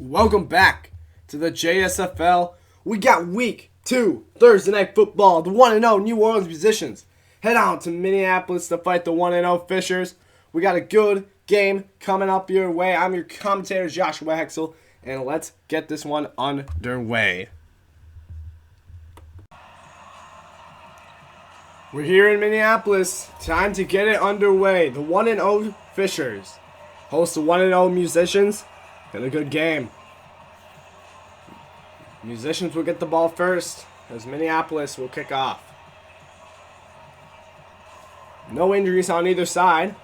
Welcome back to the JSFL. We got week 2 Thursday night football. The 1-0 New Orleans Musicians head on to Minneapolis to fight the 1-0 Fishers. We got a good game coming up your way. I'm your commentator, Joshua Hexel, and let's get this one underway. We're here in Minneapolis. Time to get it underway. The 1-0 Fishers host the 1-0 Musicians. Been a good game. Musicians will get the ball first as Minneapolis will kick off. No injuries on either side.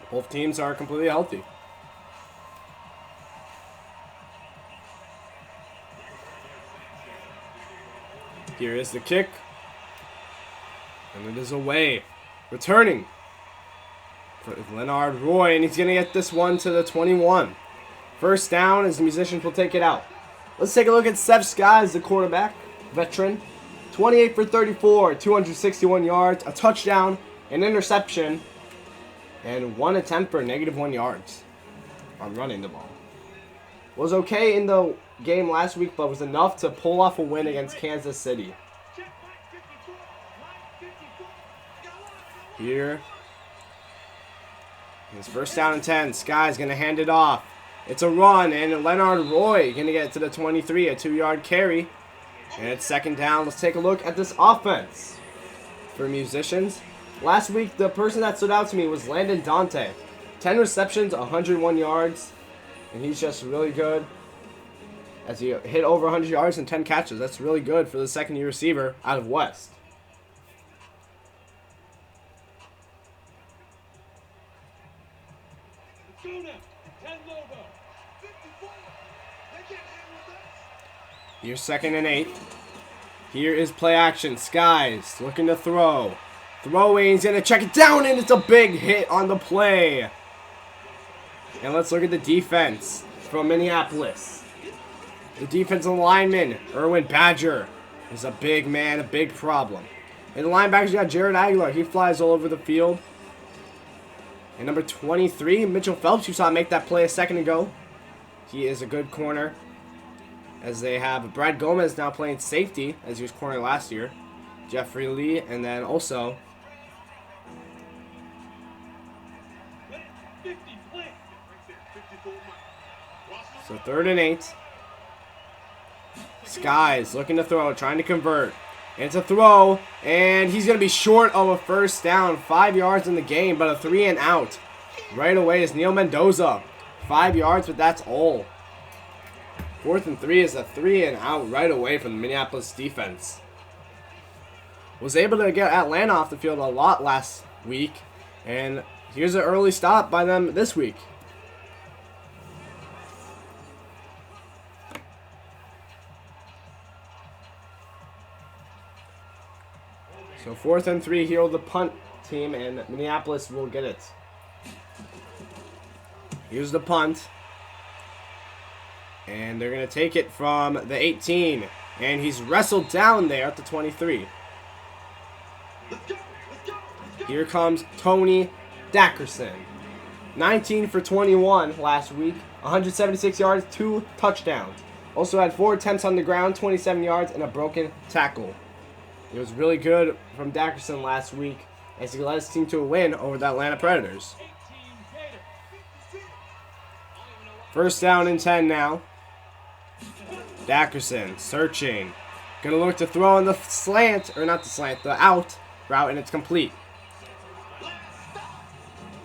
Both teams are completely healthy. Here is the kick. And it is away. Returning for Leonard Roy, and he's going to get this one to the 21. First down as the Musicians will take it out. Let's take a look at Seth Skies, the quarterback, veteran. 28 for 34, 261 yards, a touchdown, an interception, and one attempt for -1 yards on running the ball. Was okay in the game last week, but was enough to pull off a win against Kansas City. Here is first down and 10. Sky's going to hand it off. It's a run, and Leonard Roy going to get it to the 23, a 2-yard carry. And it's second down. Let's take a look at this offense for Musicians. Last week, the person that stood out to me was Landon Dante. 10 receptions, 101 yards, and he's just really good. As he hit over 100 yards and 10 catches. That's really good for the second-year receiver out of West. Here's second and 8. Here is play action. Skies looking to throw. Throwing. He's going to check it down, and it's a big hit on the play. And let's look at the defense from Minneapolis. The defensive lineman, Erwin Badger, is a big man, a big problem. And the linebackers, you got Jared Aguilar. He flies all over the field. And number 23, Mitchell Phelps, you saw make that play a second ago. He is a good corner. As they have Brad Gomez now playing safety, as he was corner last year. Jeffrey Lee, and then also so third and 8. Skies looking to throw, trying to convert. And it's a throw, and he's going to be short of a first down. 5 yards in the game, but a 3 and out. Right away is Neil Mendoza. 5 yards, but that's all. 4th and 3 is a 3 and out right away from the Minneapolis defense. Was able to get Atlanta off the field a lot last week, and here's an early stop by them this week. So 4th and 3 here with the punt team, and Minneapolis will get it. Here's the punt. And they're going to take it from the 18. And he's wrestled down there at the 23. Here comes Tony Dackerson. 19 for 21 last week. 176 yards, 2 touchdowns. Also had 4 attempts on the ground, 27 yards, and a broken tackle. It was really good from Dackerson last week as he led his team to a win over the Atlanta Predators. First down and 10 now. Dackerson searching. Gonna look to throw in the slant, or not the slant, the out route, and it's complete.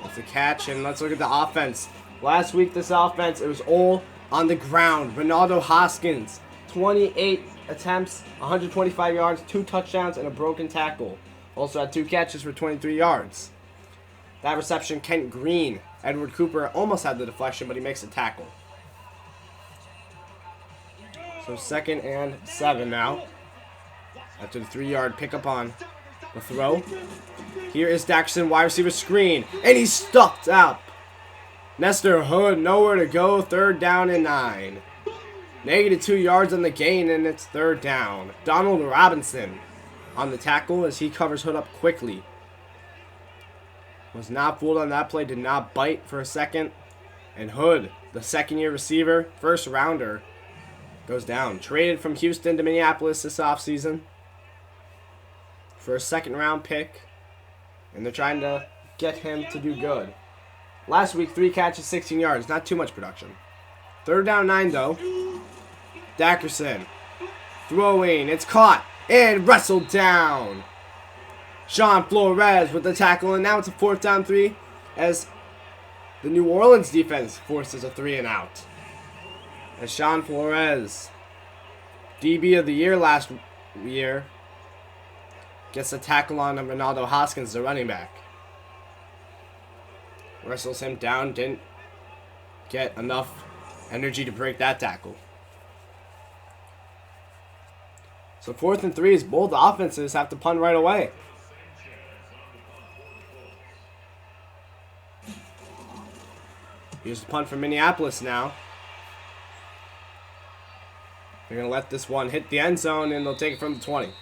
That's a catch, and let's look at the offense. Last week, this offense, it was all on the ground. Ronaldo Hoskins, 28 attempts, 125 yards, 2 touchdowns, and a broken tackle. Also had 2 catches for 23 yards. That reception, Kent Green. Edward Cooper almost had the deflection, but he makes a tackle. So 2nd and 7 now. After the 3-yard pickup on the throw. Here is Dackerson, wide receiver screen. And he's stuffed up. Nestor Hood, nowhere to go. 3rd down and 9. -2 yards on the gain, and it's 3rd down. Donald Robinson on the tackle as he covers Hood up quickly. Was not fooled on that play. Did not bite for a second. And Hood, the second-year receiver, first rounder, goes down. Traded from Houston to Minneapolis this offseason for a second-round pick. And they're trying to get him to do good. Last week, 3 catches, 16 yards. Not too much production. Third down 9, though. Dackerson. Throwing. It's caught. And wrestled down. Sean Flores with the tackle. And now it's a 4th down 3 as the New Orleans defense forces a 3 and out. As Sean Flores, DB of the year last year, gets a tackle on Ronaldo Hoskins, the running back. Wrestles him down, didn't get enough energy to break that tackle. So 4th and 3 is both offenses have to punt right away. Here's the punt from Minneapolis now. They're going to let this one hit the end zone, and they'll take it from the 20.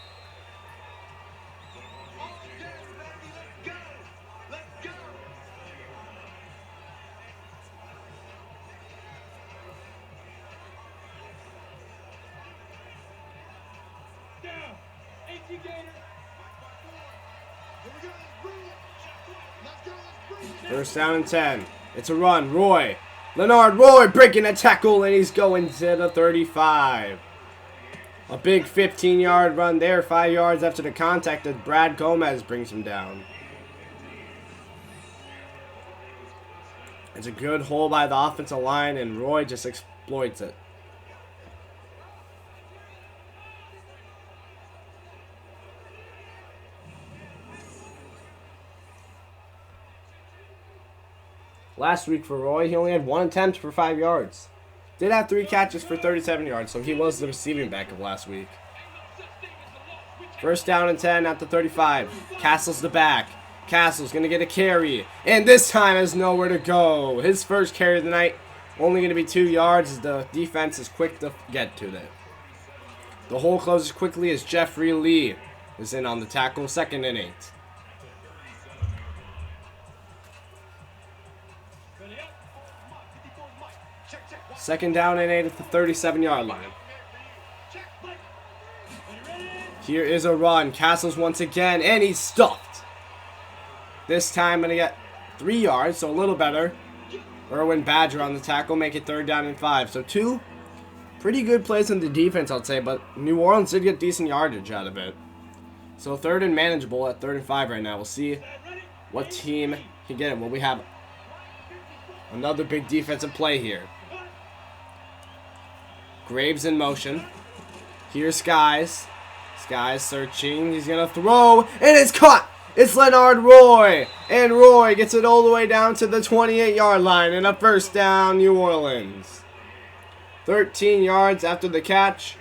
First down and 10. It's a run. Roy. Leonard Roy breaking a tackle, and he's going to the 35. A big 15-yard run there. 5 yards after the contact as Brad Gomez brings him down. It's a good hole by the offensive line, and Roy just exploits it. Last week for Roy, he only had 1 attempt for 5 yards. Did have 3 catches for 37 yards, so he was the receiving back of last week. First down and 10 at the 35. Castle's the back. Castle's going to get a carry, and this time has nowhere to go. His first carry of the night, only going to be 2 yards as the defense is quick to get to it. The hole closes quickly as Jeffrey Lee is in on the tackle, 2nd and 8. Second down and 8 at the 37-yard line. Here is a run. Castles once again, and he's stuffed. This time going to get 3 yards, so a little better. Erwin Badger on the tackle, make it 3rd down and 5. So 2 pretty good plays on the defense, I'd say, but New Orleans did get decent yardage out of it. So 3rd and manageable at 3rd and 5 right now. We'll see what team can get it. Well, we have another big defensive play here. Graves in motion. Here's Skies. Skies searching. He's going to throw. And it's caught. It's Leonard Roy. And Roy gets it all the way down to the 28-yard line. And a first down, New Orleans. 13 yards after the catch.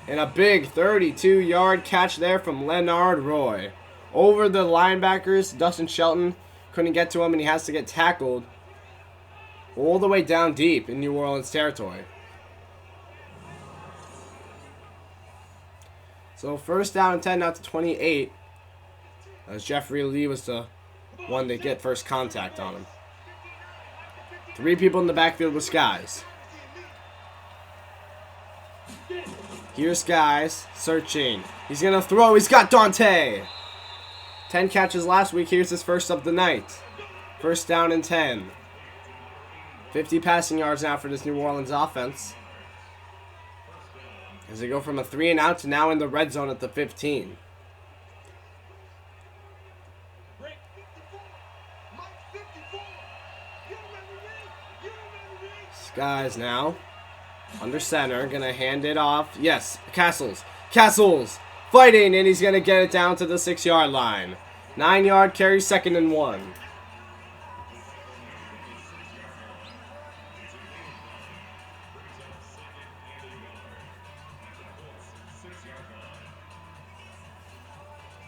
And a big 32-yard catch there from Leonard Roy. Over the linebackers, Dustin Shelton couldn't get to him, and he has to get tackled all the way down deep in New Orleans territory. So first down and 10 out to 28. As Jeffrey Lee was the one to get first contact on him. 3 people in the backfield with Skies. Here's Skies searching. He's going to throw. He's got Dante. 10 catches last week. Here's his first of the night. First down and 10. 50 passing yards now for this New Orleans offense. As they go from a 3 and out to now in the red zone at the 15. Skies now under center, gonna hand it off. Yes, Castles fighting, and he's gonna get it down to the 6-yard line. 9-yard carry, 2nd and 1.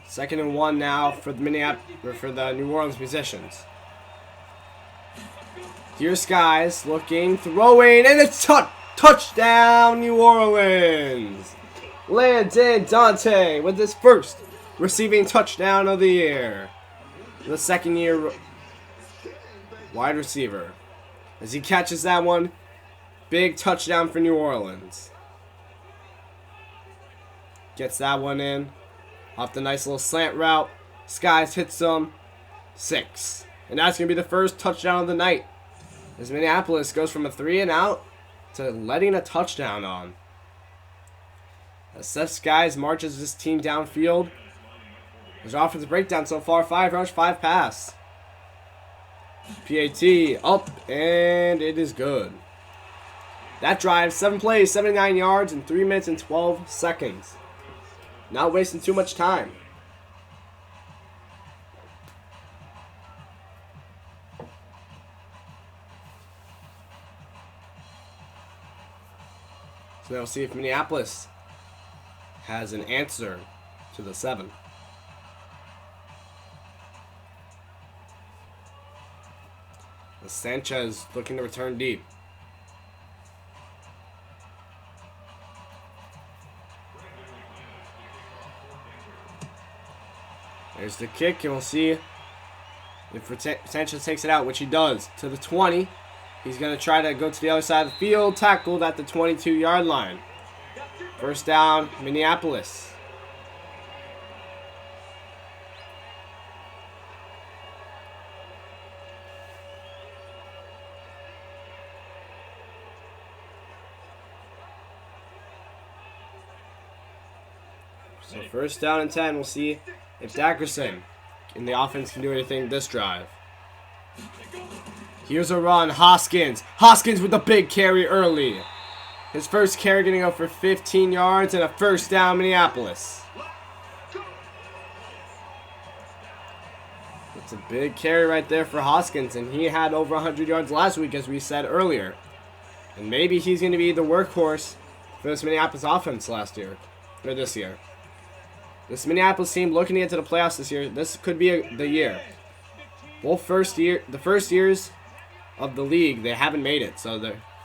Second and 1 now for the New Orleans musicians. Here's Skies looking, throwing, and it's touchdown, New Orleans. Landon Dante with his first receiving touchdown of the year. The 2nd-year wide receiver. as he catches that one. Big touchdown for New Orleans. Gets that one in. Off the nice little slant route. Skies hits him. 6. And that's going to be the first touchdown of the night. As Minneapolis goes from a 3 and out to letting a touchdown on. As Seth Skies marches this team downfield. His offensive breakdown so far, 5 rush, 5 pass. PAT up, and it is good. That drive, 7 plays, 79 yards, in 3 minutes and 12 seconds. Not wasting too much time. So now we'll see if Minneapolis has an answer to the 7. Sanchez looking to return deep. There's the kick, and we'll see if Sanchez takes it out, which he does, to the 20. He's going to try to go to the other side of the field, tackled at the 22-yard line. First down, Minneapolis. So first down and 10, we'll see if Dackerson in the offense can do anything this drive. Here's a run, Hoskins. Hoskins with a big carry early. His first carry getting up for 15 yards and a first down, Minneapolis. It's a big carry right there for Hoskins, and he had over 100 yards last week, as we said earlier. And maybe he's going to be the workhorse for this Minneapolis offense this year. This Minneapolis team looking to get to the playoffs this year, this could be the year. The first years of the league, they haven't made it. So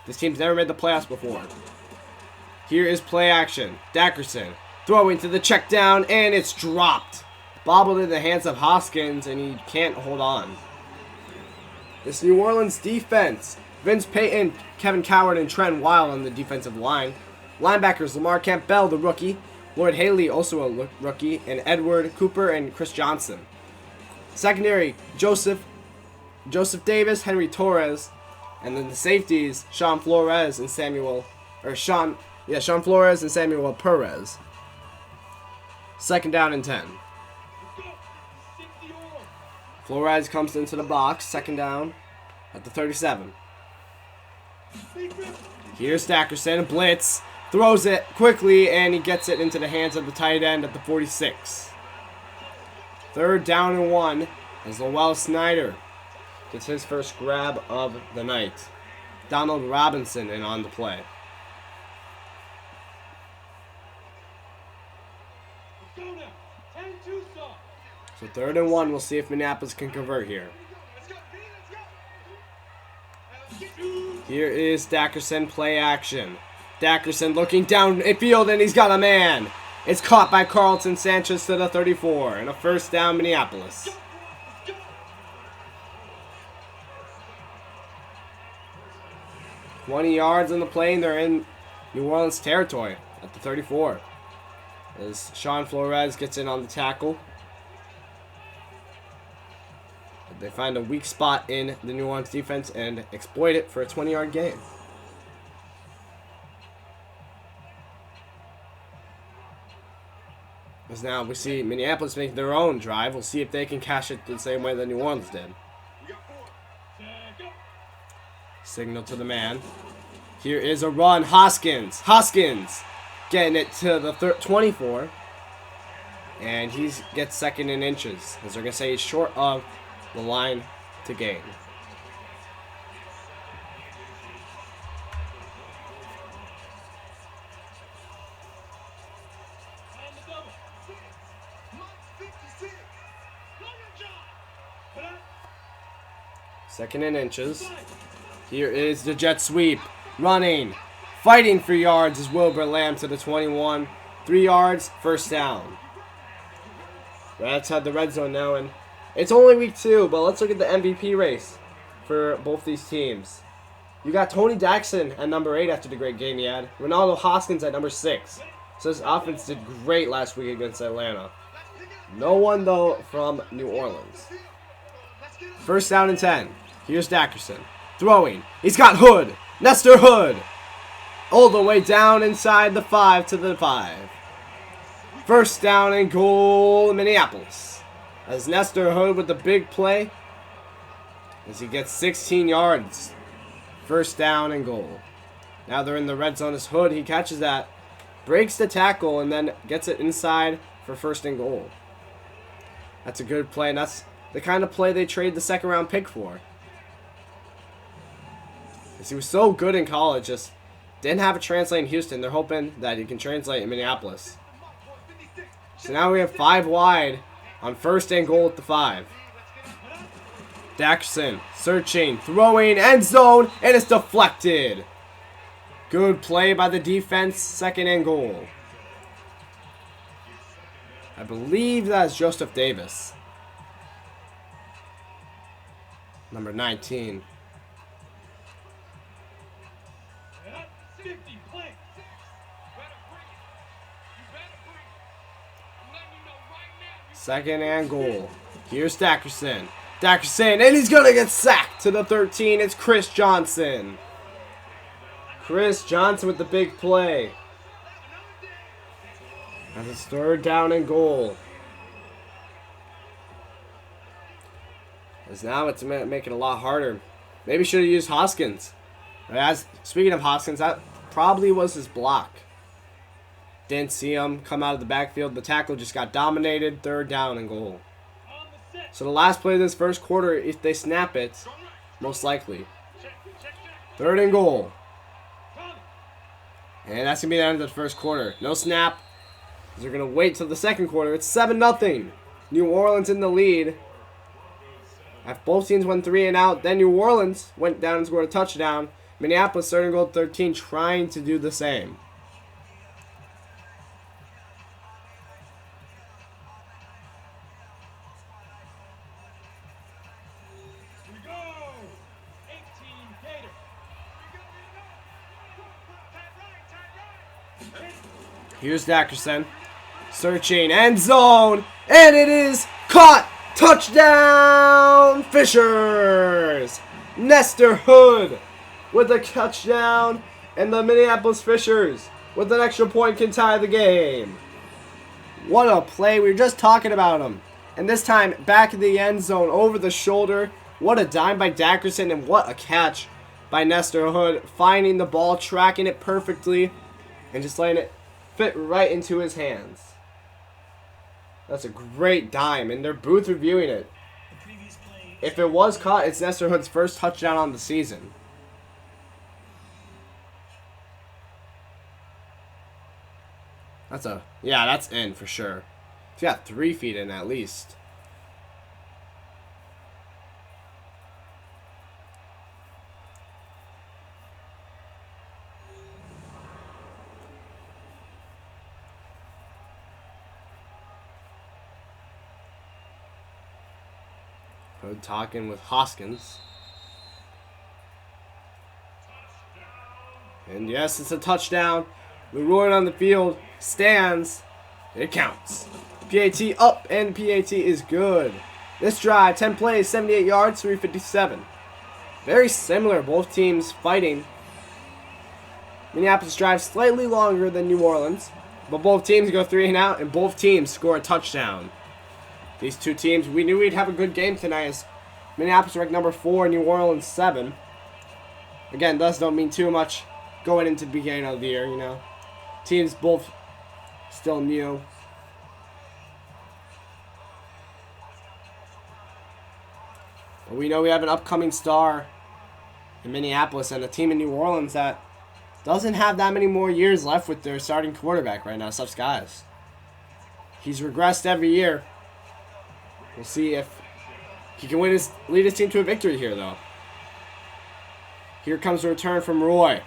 this team's never made the playoffs before. Here is play action. Dackerson throwing to the check down, and it's dropped. Bobbled in the hands of Hoskins, and he can't hold on. This New Orleans defense. Vince Payton, Kevin Coward, and Trent Wild on the defensive line. Linebackers, Lamar Campbell, the rookie. Lloyd Haley, also a rookie, and Edward Cooper and Chris Johnson. Secondary, Joseph Davis, Henry Torres, and then the safeties, Sean Flores and Samuel Perez. Second down and 10. Flores comes into the box, second down at the 37. Here's Dackerson, blitz. Throws it quickly, and he gets it into the hands of the tight end at the 46. Third down and 1 as Lowell Snyder gets his first grab of the night. Donald Robinson in on the play. So 3rd and 1, we'll see if Minneapolis can convert here. Here is Dackerson, play action. Dackerson looking down field, and he's got a man. It's caught by Carlton Sanchez to the 34, and a first down, Minneapolis. "20 yards on the play, and they're in New Orleans territory at the 34. As Sean Flores gets in on the tackle. They find a weak spot in the New Orleans defense and exploit it for a 20-yard gain. As now we see Minneapolis make their own drive. We'll see if they can cash it the same way that New Orleans did. Signal to the man. Here is a run. Hoskins getting it to the 24. And he gets second in inches. As they're going to say he's short of the line to gain. Second in inches. Here is the jet sweep. Running. Fighting for yards is Wilbur Lamb to the 21. 3 yards, first down. We're outside the red zone now, and it's only week 2, but let's look at the MVP race for both these teams. You got Tony Jackson at number 8 after the great game he had. Ronaldo Hoskins at number 6. So this offense did great last week against Atlanta. No one, though, from New Orleans. First down and 10. Here's Dackerson. Throwing. He's got Hood. Nestor Hood. All the way down inside the 5 to the 5. First down and goal, Minneapolis. As Nestor Hood with the big play. As he gets 16 yards. First down and goal. Now they're in the red zone as Hood. He catches that. Breaks the tackle and then gets it inside for first and goal. That's a good play, and that's the kind of play they trade the second round pick for. As he was so good in college, just didn't have a translate in Houston. They're hoping that he can translate in Minneapolis. So now we have 5 wide on first and goal at the 5. Dackerson searching, throwing, end zone, and it's deflected. Good play by the defense, second and goal. I believe that's Joseph Davis. Number 19. Second and goal. Here's Dackerson. Dackerson, and he's going to get sacked to the 13. It's Chris Johnson. Chris Johnson with the big play. And it's third down and goal. As now it's making it a lot harder. Maybe should have used Hoskins. Speaking of Hoskins, that probably was his block. Didn't see him come out of the backfield. The tackle just got dominated. Third down and goal. So the last play of this first quarter, if they snap it, most likely. Third and goal. And that's going to be the end of the first quarter. No snap. They're going to wait till the second quarter. It's 7-0. New Orleans in the lead. After both teams went 3 and out, then New Orleans went down and scored a touchdown. Minneapolis third and goal 13, trying to do the same. Here's Dackerson. Searching, end zone, and it is caught. Touchdown, Fishers. Nestor Hood with a touchdown, and the Minneapolis Fishers with an extra point can tie the game. What a play. We were just talking about him. And this time, back in the end zone, over the shoulder. What a dime by Dackerson, and what a catch by Nestor Hood. Finding the ball, tracking it perfectly, and just letting it fit right into his hands. That's a great dime, and they're booth reviewing it. If it was caught, it's Nestor Hood's first touchdown on the season. That's in for sure. He's got 3 feet in at least. Hood talking with Hoskins. And yes, it's a touchdown. Leroy on the field stands. It counts. PAT up, and PAT is good. This drive, 10 plays, 78 yards, 357. Very similar, both teams fighting. Minneapolis drives slightly longer than New Orleans, but both teams go 3 and out, and both teams score a touchdown. These two teams, we knew we'd have a good game tonight as Minneapolis ranked number 4, New Orleans 7. Again, thus don't mean too much going into the beginning of the year, you know. Teams both still new. But we know we have an upcoming star in Minneapolis and a team in New Orleans that doesn't have that many more years left with their starting quarterback right now, Sup Skies. He's regressed every year. We'll see if he can lead his team to a victory here, though. Here comes a return from Roy.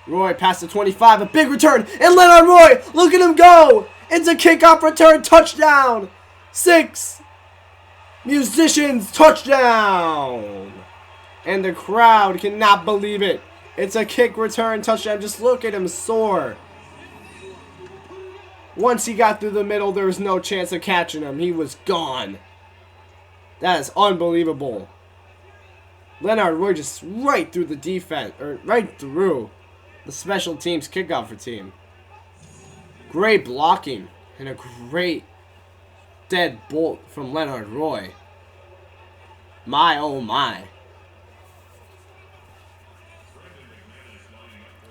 Roy past the 25, a big return, and Leonard Roy, look at him go! It's a kickoff return, touchdown! 6 musicians, touchdown! And the crowd cannot believe it. It's a kick return touchdown. Just look at him soar. Once he got through the middle, there was no chance of catching him. He was gone. That is unbelievable. Leonard Roy just right through the defense, or right through the special teams kickoff for team. Great blocking and a great dead bolt from Leonard Roy. My oh my.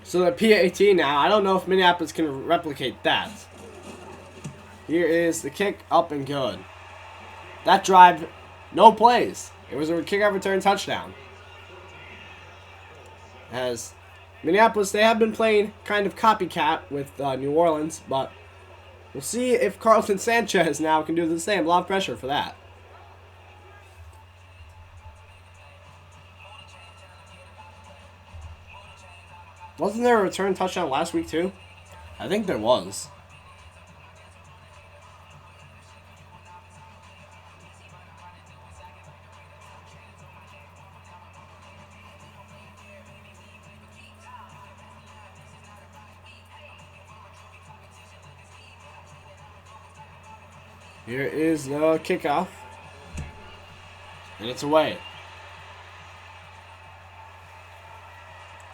So the PAT now, I don't know if Minneapolis can replicate that. Here is the kick, up and good. That drive, no plays. It was a kickoff return touchdown. As Minneapolis, they have been playing kind of copycat with New Orleans, but we'll see if Carlton Sanchez now can do the same. A lot of pressure for that. Wasn't there a return touchdown last week too? I think there was. Here is the kickoff. And it's away.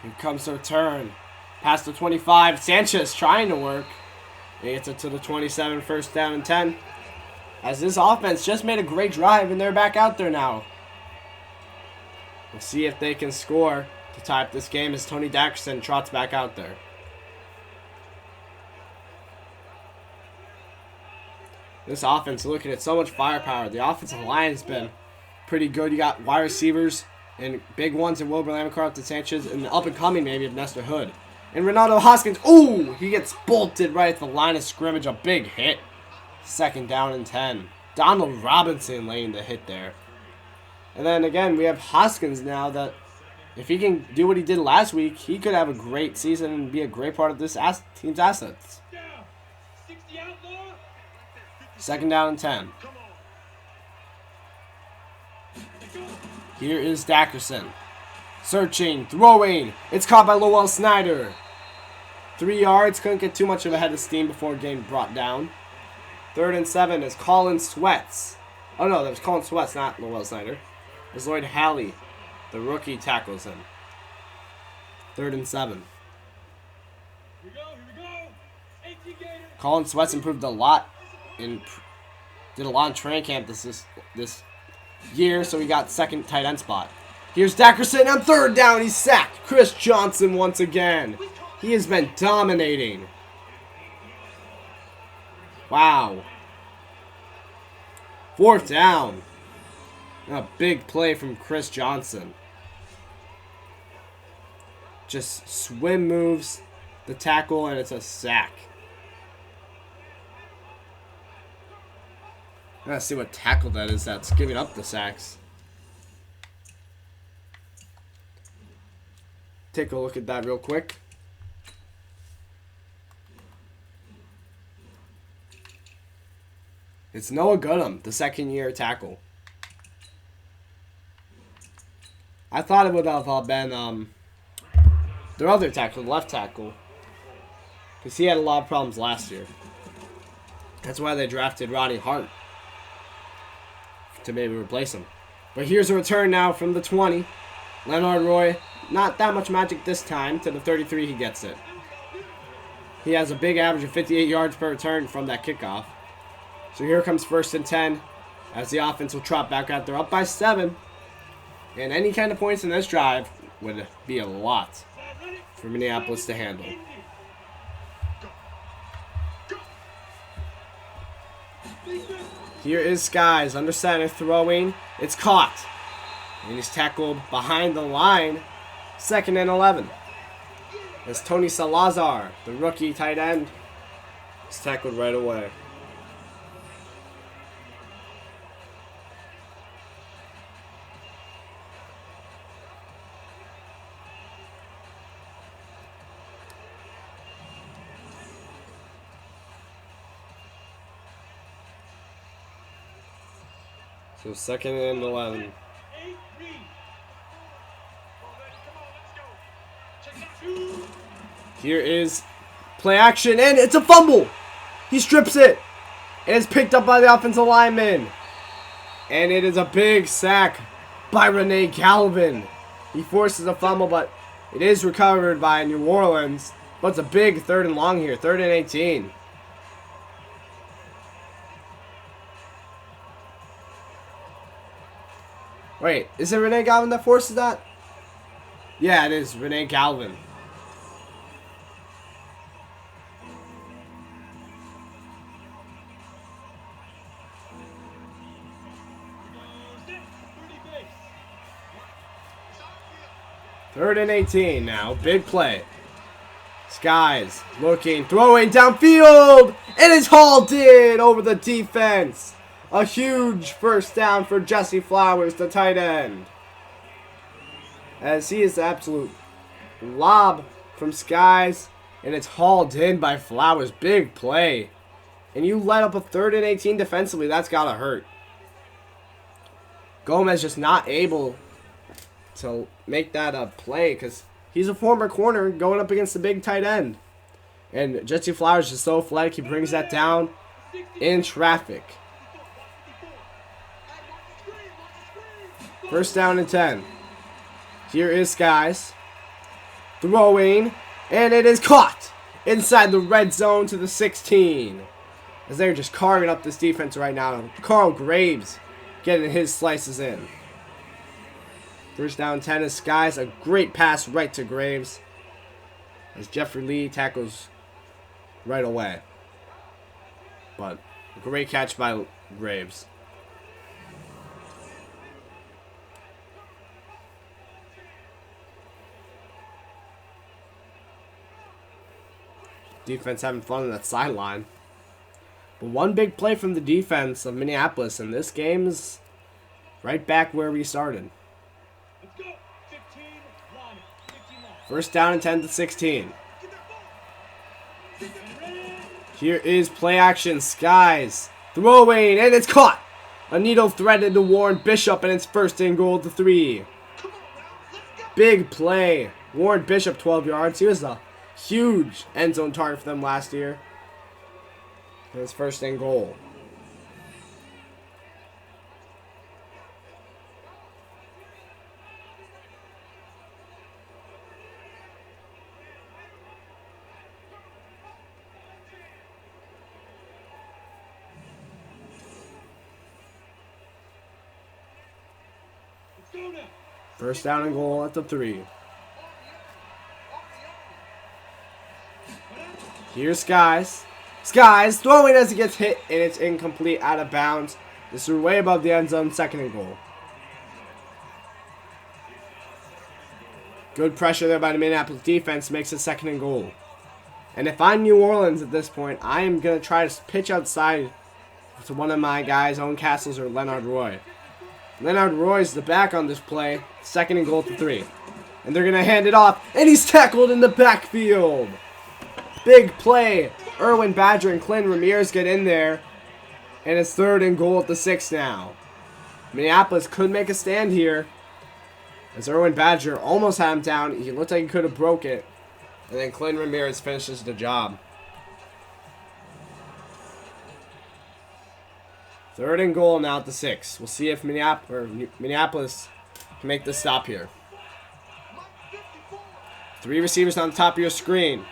Here comes the return. Past the 25. Sanchez trying to work. He gets it to the 27. First down and 10. As this offense just made a great drive and they're back out there now. We'll see if they can score to tie up this game as Tony Dackerson trots back out there. This offense, looking at so much firepower. The offensive line has been pretty good. You got wide receivers and big ones in Wilbur Lamacroft and Sanchez, and the up-and-coming maybe of Nestor Hood. And Ronaldo Hoskins, ooh, he gets bolted right at the line of scrimmage. A big hit. Second down and 10. Donald Robinson laying the hit there. And then again, we have Hoskins now that if he can do what he did last week, he could have a great season and be a great part of this team's assets. Second down and 10. Here is Dackerson. Searching, throwing. It's caught by Lowell Snyder. 3 yards. Couldn't get too much of a head of steam before getting brought down. Third and 7 is Colin Sweats. Oh no, that was Colin Sweats, not Lowell Snyder. As Lloyd Halley, the rookie, tackles him. Third and 7. Here we go. Colin Sweats improved a lot. Did a lot in training camp this year, so he got second tight end spot. Here's Dackerson on third down. He's sacked. Chris Johnson once again. He has been dominating. Wow. Fourth down. A big play from Chris Johnson. Just swim moves the tackle, and it's a sack. Let's see what tackle that is that's giving up the sacks. Take a look at that real quick. It's Noah Goodham, the second-year tackle. I thought it would have been their other tackle, the left tackle, because he had a lot of problems last year. That's why they drafted Rodney Hart to maybe replace him. But here's a return now from the 20. Leonard Roy, not that much magic this time. To the 33, he gets it. He has a big average of 58 yards per return from that kickoff. So here comes first and 10 as the offense will trot back out. They're up by 7. And any kind of points in this drive would be a lot for Minneapolis to handle. Here is Skies under center throwing. It's caught. And he's tackled behind the line. Second and 11. As Tony Salazar, the rookie tight end, is tackled right away. So second and 11. Here is play action, and it's a fumble. He strips it, and it's picked up by the offensive lineman. And it is a big sack by Renee Galvin. He forces a fumble, but it is recovered by New Orleans. But it's a big 3rd and long here, 3rd and 18. Wait, is it Renee Galvin that forces that? Yeah, it is Renee Galvin. Third and 18 now. Big play. Skies looking, throwing downfield, and it's hauled in over the defense. A huge first down for Jesse Flowers, the tight end. As he is the absolute lob from Skies, and it's hauled in by Flowers. Big play. And you let up a 3rd and 18 defensively. That's got to hurt. Gomez just not able to make that a play because he's a former corner going up against the big tight end. And Jesse Flowers is so athletic, he brings that down in traffic. First down and 10. Here is Skies throwing, and it is caught inside the red zone to the 16. As they're just carving up this defense right now. Carl Graves getting his slices in. First down 10 is Skies. A great pass right to Graves. As Jeffrey Lee tackles right away. But great catch by Graves. Defense having fun on that sideline. But one big play from the defense of Minneapolis, and this game's right back where we started. First down and 10 to 16. Here is play action. Skies throwing, and it's caught. A needle threaded to Warren Bishop, and it's 1st and goal to 3. Big play. Warren Bishop, 12 yards. He was a huge end zone target for them last year. And it's 1st and goal. First down and goal at the 3. Here's Skies. Skies throwing as he gets hit, and it's incomplete, out of bounds. This is way above the end zone, 2nd and goal. Good pressure there by the Minneapolis defense makes it 2nd and goal. And if I'm New Orleans at this point, I am going to try to pitch outside to one of my guys, Owen Castles or Leonard Roy. Leonard Roy's the back on this play, 2nd and goal to 3. And they're going to hand it off, and he's tackled in the backfield. Big play. Erwin Badger and Clint Ramirez get in there. And it's 3rd and goal at the 6 now. Minneapolis could make a stand here. As Erwin Badger almost had him down. He looked like he could have broke it. And then Clint Ramirez finishes the job. 3rd and goal now at the 6. We'll see if Minneapolis can make this stop here. 3 receivers on the top of your screen.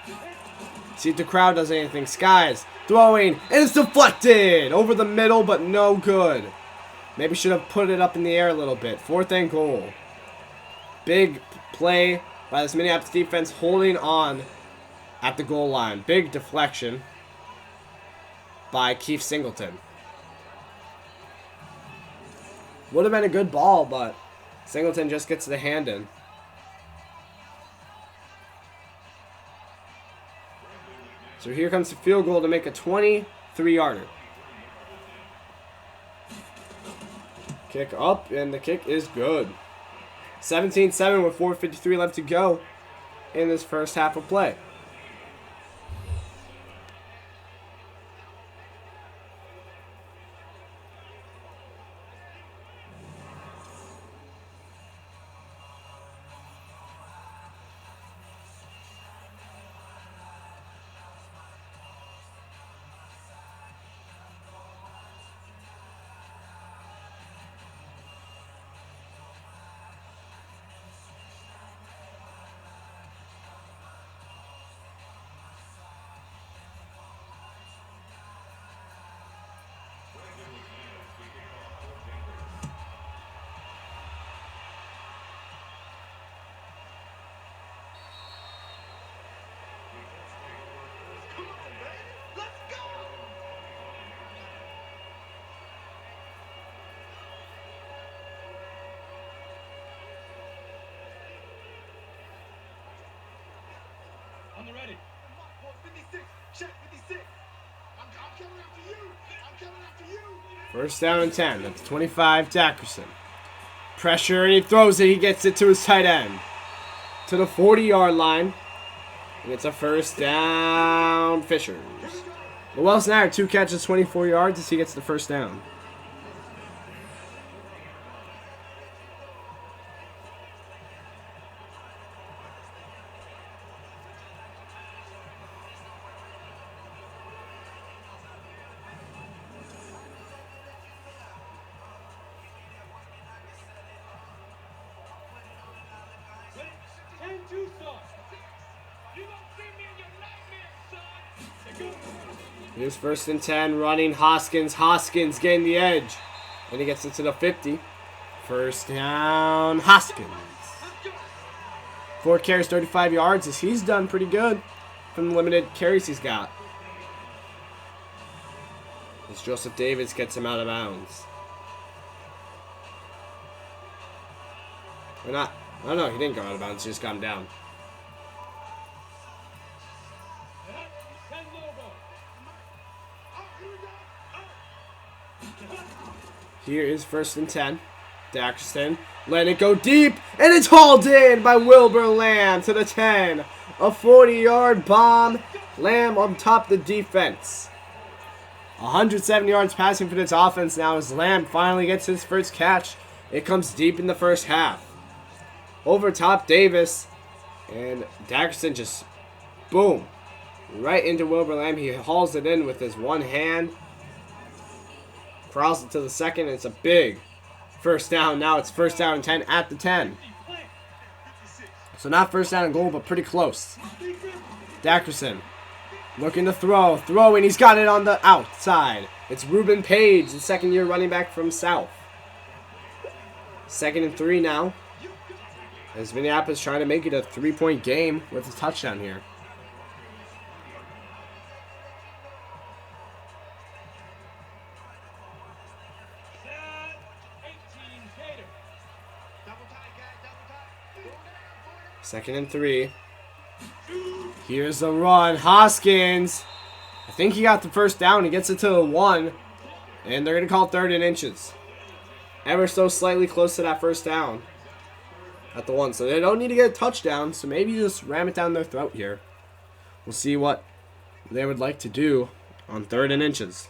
See if the crowd does anything. Skies throwing, and it's deflected over the middle, but no good. Maybe should have put it up in the air a little bit. 4th and goal. Big play by this Minneapolis defense holding on at the goal line. Big deflection by Keith Singleton. Would have been a good ball, but Singleton just gets the hand in. So here comes the field goal to make a 23-yarder. Kick up, and the kick is good. 17-7 with 4:53 left to go in this first half of play. First down and 10. That's 25, Dackerson. Pressure, and he throws it. He gets it to his tight end. To the 40-yard line. And it's a first down, Fishers. Llewellyn Snyder, 2 catches, 24 yards as he gets the first down. Here's first and 10, running Hoskins. Hoskins getting the edge. And he gets it to the 50. First down, Hoskins. 4 carries, 35 yards, as he's done pretty good from the limited carries he's got. As Joseph Davis gets him out of bounds. Or not. Oh no, he didn't go out of bounds, he just got him down. Here is first and 10. Dackerson letting it go deep, and it's hauled in by Wilbur Lamb to the 10. A 40-yard bomb. Lamb on top of the defense. 107 yards passing for this offense now as Lamb finally gets his first catch. It comes deep in the first half. Over top Davis, and Dackerson just, boom, right into Wilbur Lamb. He hauls it in with his one hand. Crosses it to the second, and it's a big first down. Now it's first down and 10 at the 10. So not first down and goal, but pretty close. Dackerson looking to throw. Throwing, he's got it on the outside. It's Ruben Page, the second-year running back from South. 2nd and 3 now. As Minneapolis trying to make it a 3-point game with a touchdown here. Second and 3. Here's the run. Hoskins. I think he got the first down. He gets it to the 1. And they're going to call 3rd and inches. Ever so slightly close to that first down. At the 1. So they don't need to get a touchdown. So maybe just ram it down their throat here. We'll see what they would like to do on 3rd and inches.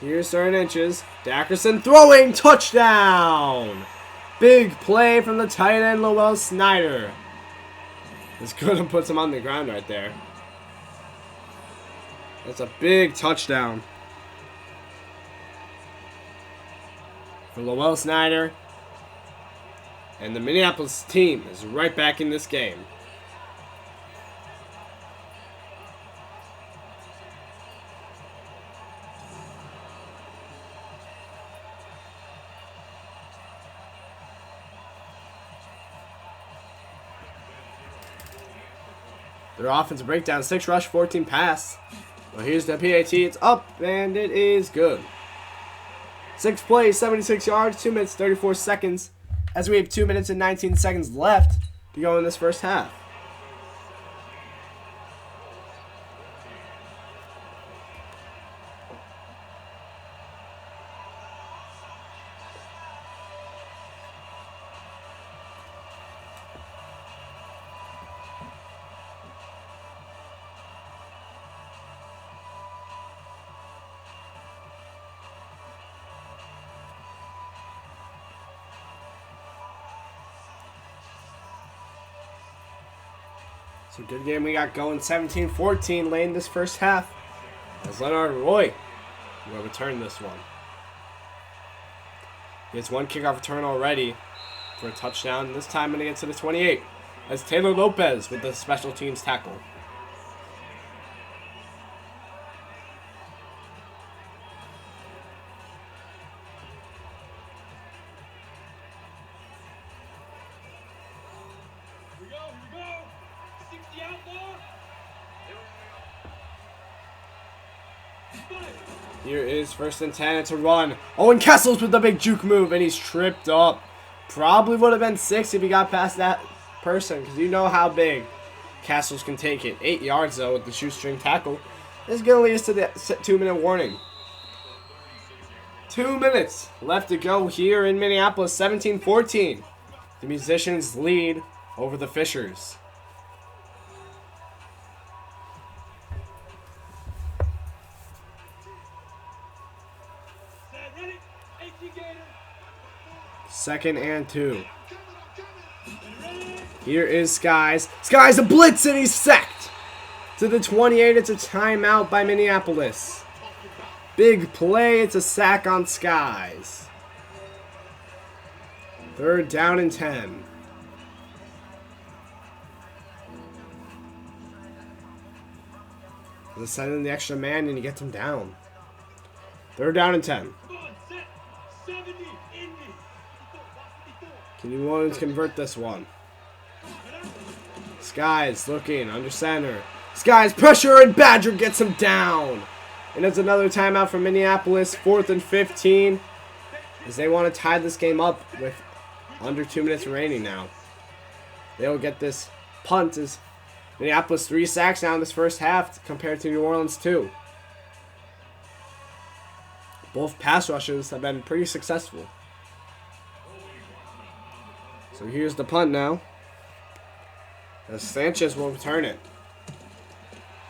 Here's 3rd and inches. Dackerson throwing. Touchdown. Big play from the tight end, Llewellyn Snyder. It's good and puts him on the ground right there. That's a big touchdown for Llewellyn Snyder. And the Minneapolis team is right back in this game. Their offensive breakdown, 6 rush, 14 pass. Well, here's the PAT. It's up, and it is good. 6 plays, 76 yards, 2 minutes, 34 seconds. As we have 2 minutes and 19 seconds left to go in this first half. So good game we got going, 17-14 late in this first half. As Leonard Roy will return this one. He has 1 kickoff return already for a touchdown. This time going to get to the 28. As Taylor Lopez with the special teams tackle. Here is first and 10. It's a run. Owen Kessels with the big juke move, and he's tripped up Probably would have been 6 if he got past that person, because you know how big Castles can take it. 8 yards, though, with the shoestring tackle. This is going to lead us to the 2-minute warning. 2 minutes left to go here in Minneapolis, 17-14. The Musicians lead over the Fishers. Second and 2. Here is Skies. Skies a blitz and he's sacked. To the 28, it's a timeout by Minneapolis. Big play, it's a sack on Skies. 3rd down and 10. They send in the extra man and he gets him down. 3rd down and 10. Can New Orleans convert this one? Skies looking under center. Skies pressure and Badger gets him down. And it's another timeout from Minneapolis. 4th and 15. As they want to tie this game up with under 2 minutes remaining now. They'll get this punt as Minneapolis 3 sacks now in this first half compared to New Orleans 2. Both pass rushes have been pretty successful. So here's the punt now. As Sanchez will return it.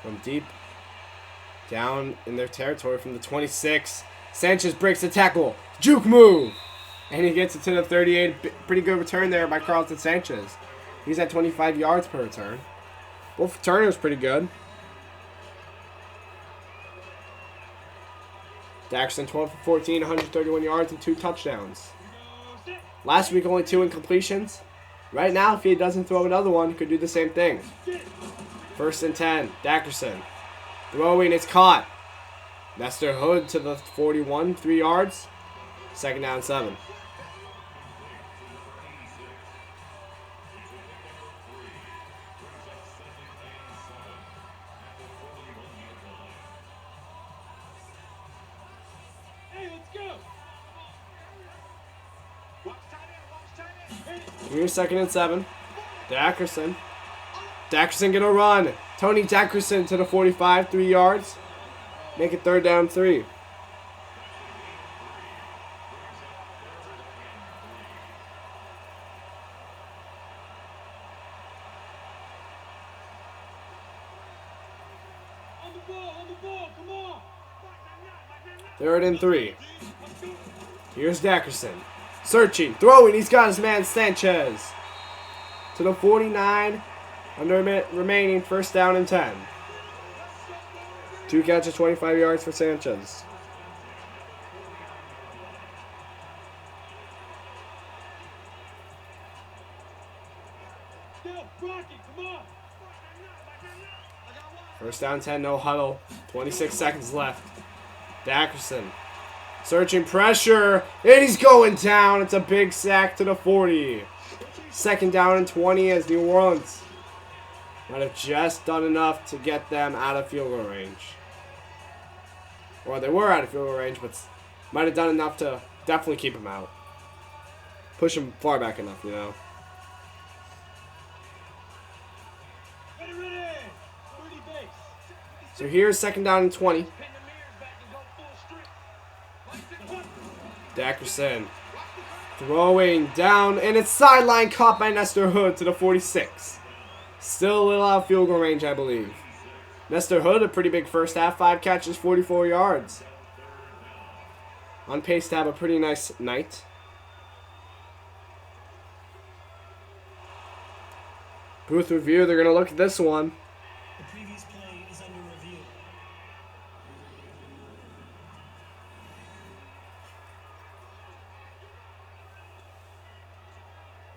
From deep down in their territory from the 26. Sanchez breaks the tackle. Juke move. And he gets it to the 38. Pretty good return there by Carlton Sanchez. He's at 25 yards per return. Both returners pretty good. Daxton 12 for 14, 131 yards and 2 touchdowns. Last week only 2 incompletions. Right now, if he doesn't throw another one, he could do the same thing. 1st and 10, Dackerson. Throwing, it's caught. Nestor Hood to the 41, 3 yards. 2nd down, 7. Here's 2nd and 7. Dackerson. Dackerson gonna run. Tony Dackerson to the 45, 3 yards. Make it 3rd down, 3. Come on. 3rd and 3. Here's Dackerson. Searching, throwing, he's got his man Sanchez. To the 49, under a minute remaining, 1st down and 10. 2 catches, 25 yards for Sanchez. First down 10, no huddle. 26 seconds left. Dackerson. Searching pressure. And he's going down. It's a big sack to the 40. 2nd down and 20 as New Orleans might have just done enough to get them out of field goal range. Or they were out of field goal range, but might have done enough to definitely keep them out. Push them far back enough, you know. So here's 2nd down and 20. Dackerson throwing down, and it's sideline caught by Nestor Hood to the 46. Still a little out of field goal range, I believe. Nestor Hood, a pretty big first half, 5 catches, 44 yards. On pace to have a pretty nice night. Booth review, they're going to look at this one. The previous play is under review.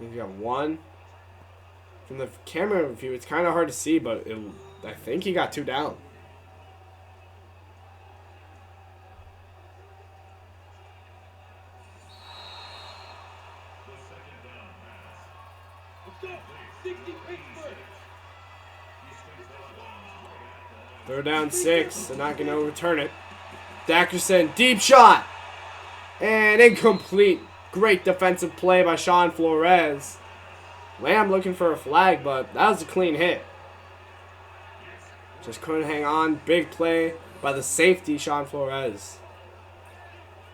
We've got one. From the camera view, it's kind of hard to see, but I think he got 2 down. Third down 6. They're not going to return it. Dackerson, deep shot. And incomplete. Great defensive play by Sean Flores. Lamb looking for a flag, but that was a clean hit. Just couldn't hang on. Big play by the safety, Sean Flores.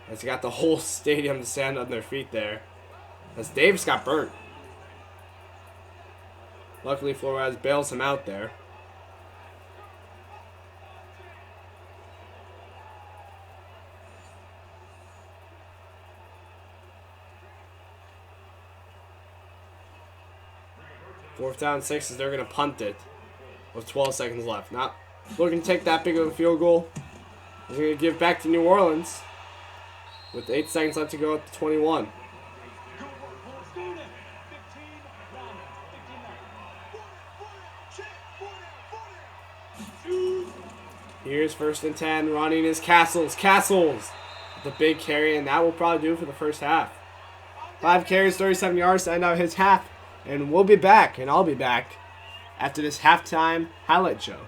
As he got the whole stadium to stand on their feet there. As Davis got burnt. Luckily, Flores bails him out there. Fourth down, 6 as they're going to punt it with 12 seconds left. Not looking to take that big of a field goal. They're going to give back to New Orleans with 8 seconds left to go at the 21. Here's 1st and 10. Running is Castles. Castles with the big carry, and that will probably do for the first half. 5 carries, 37 yards to end out his half. And we'll be back, and I'll be back after this halftime highlight show.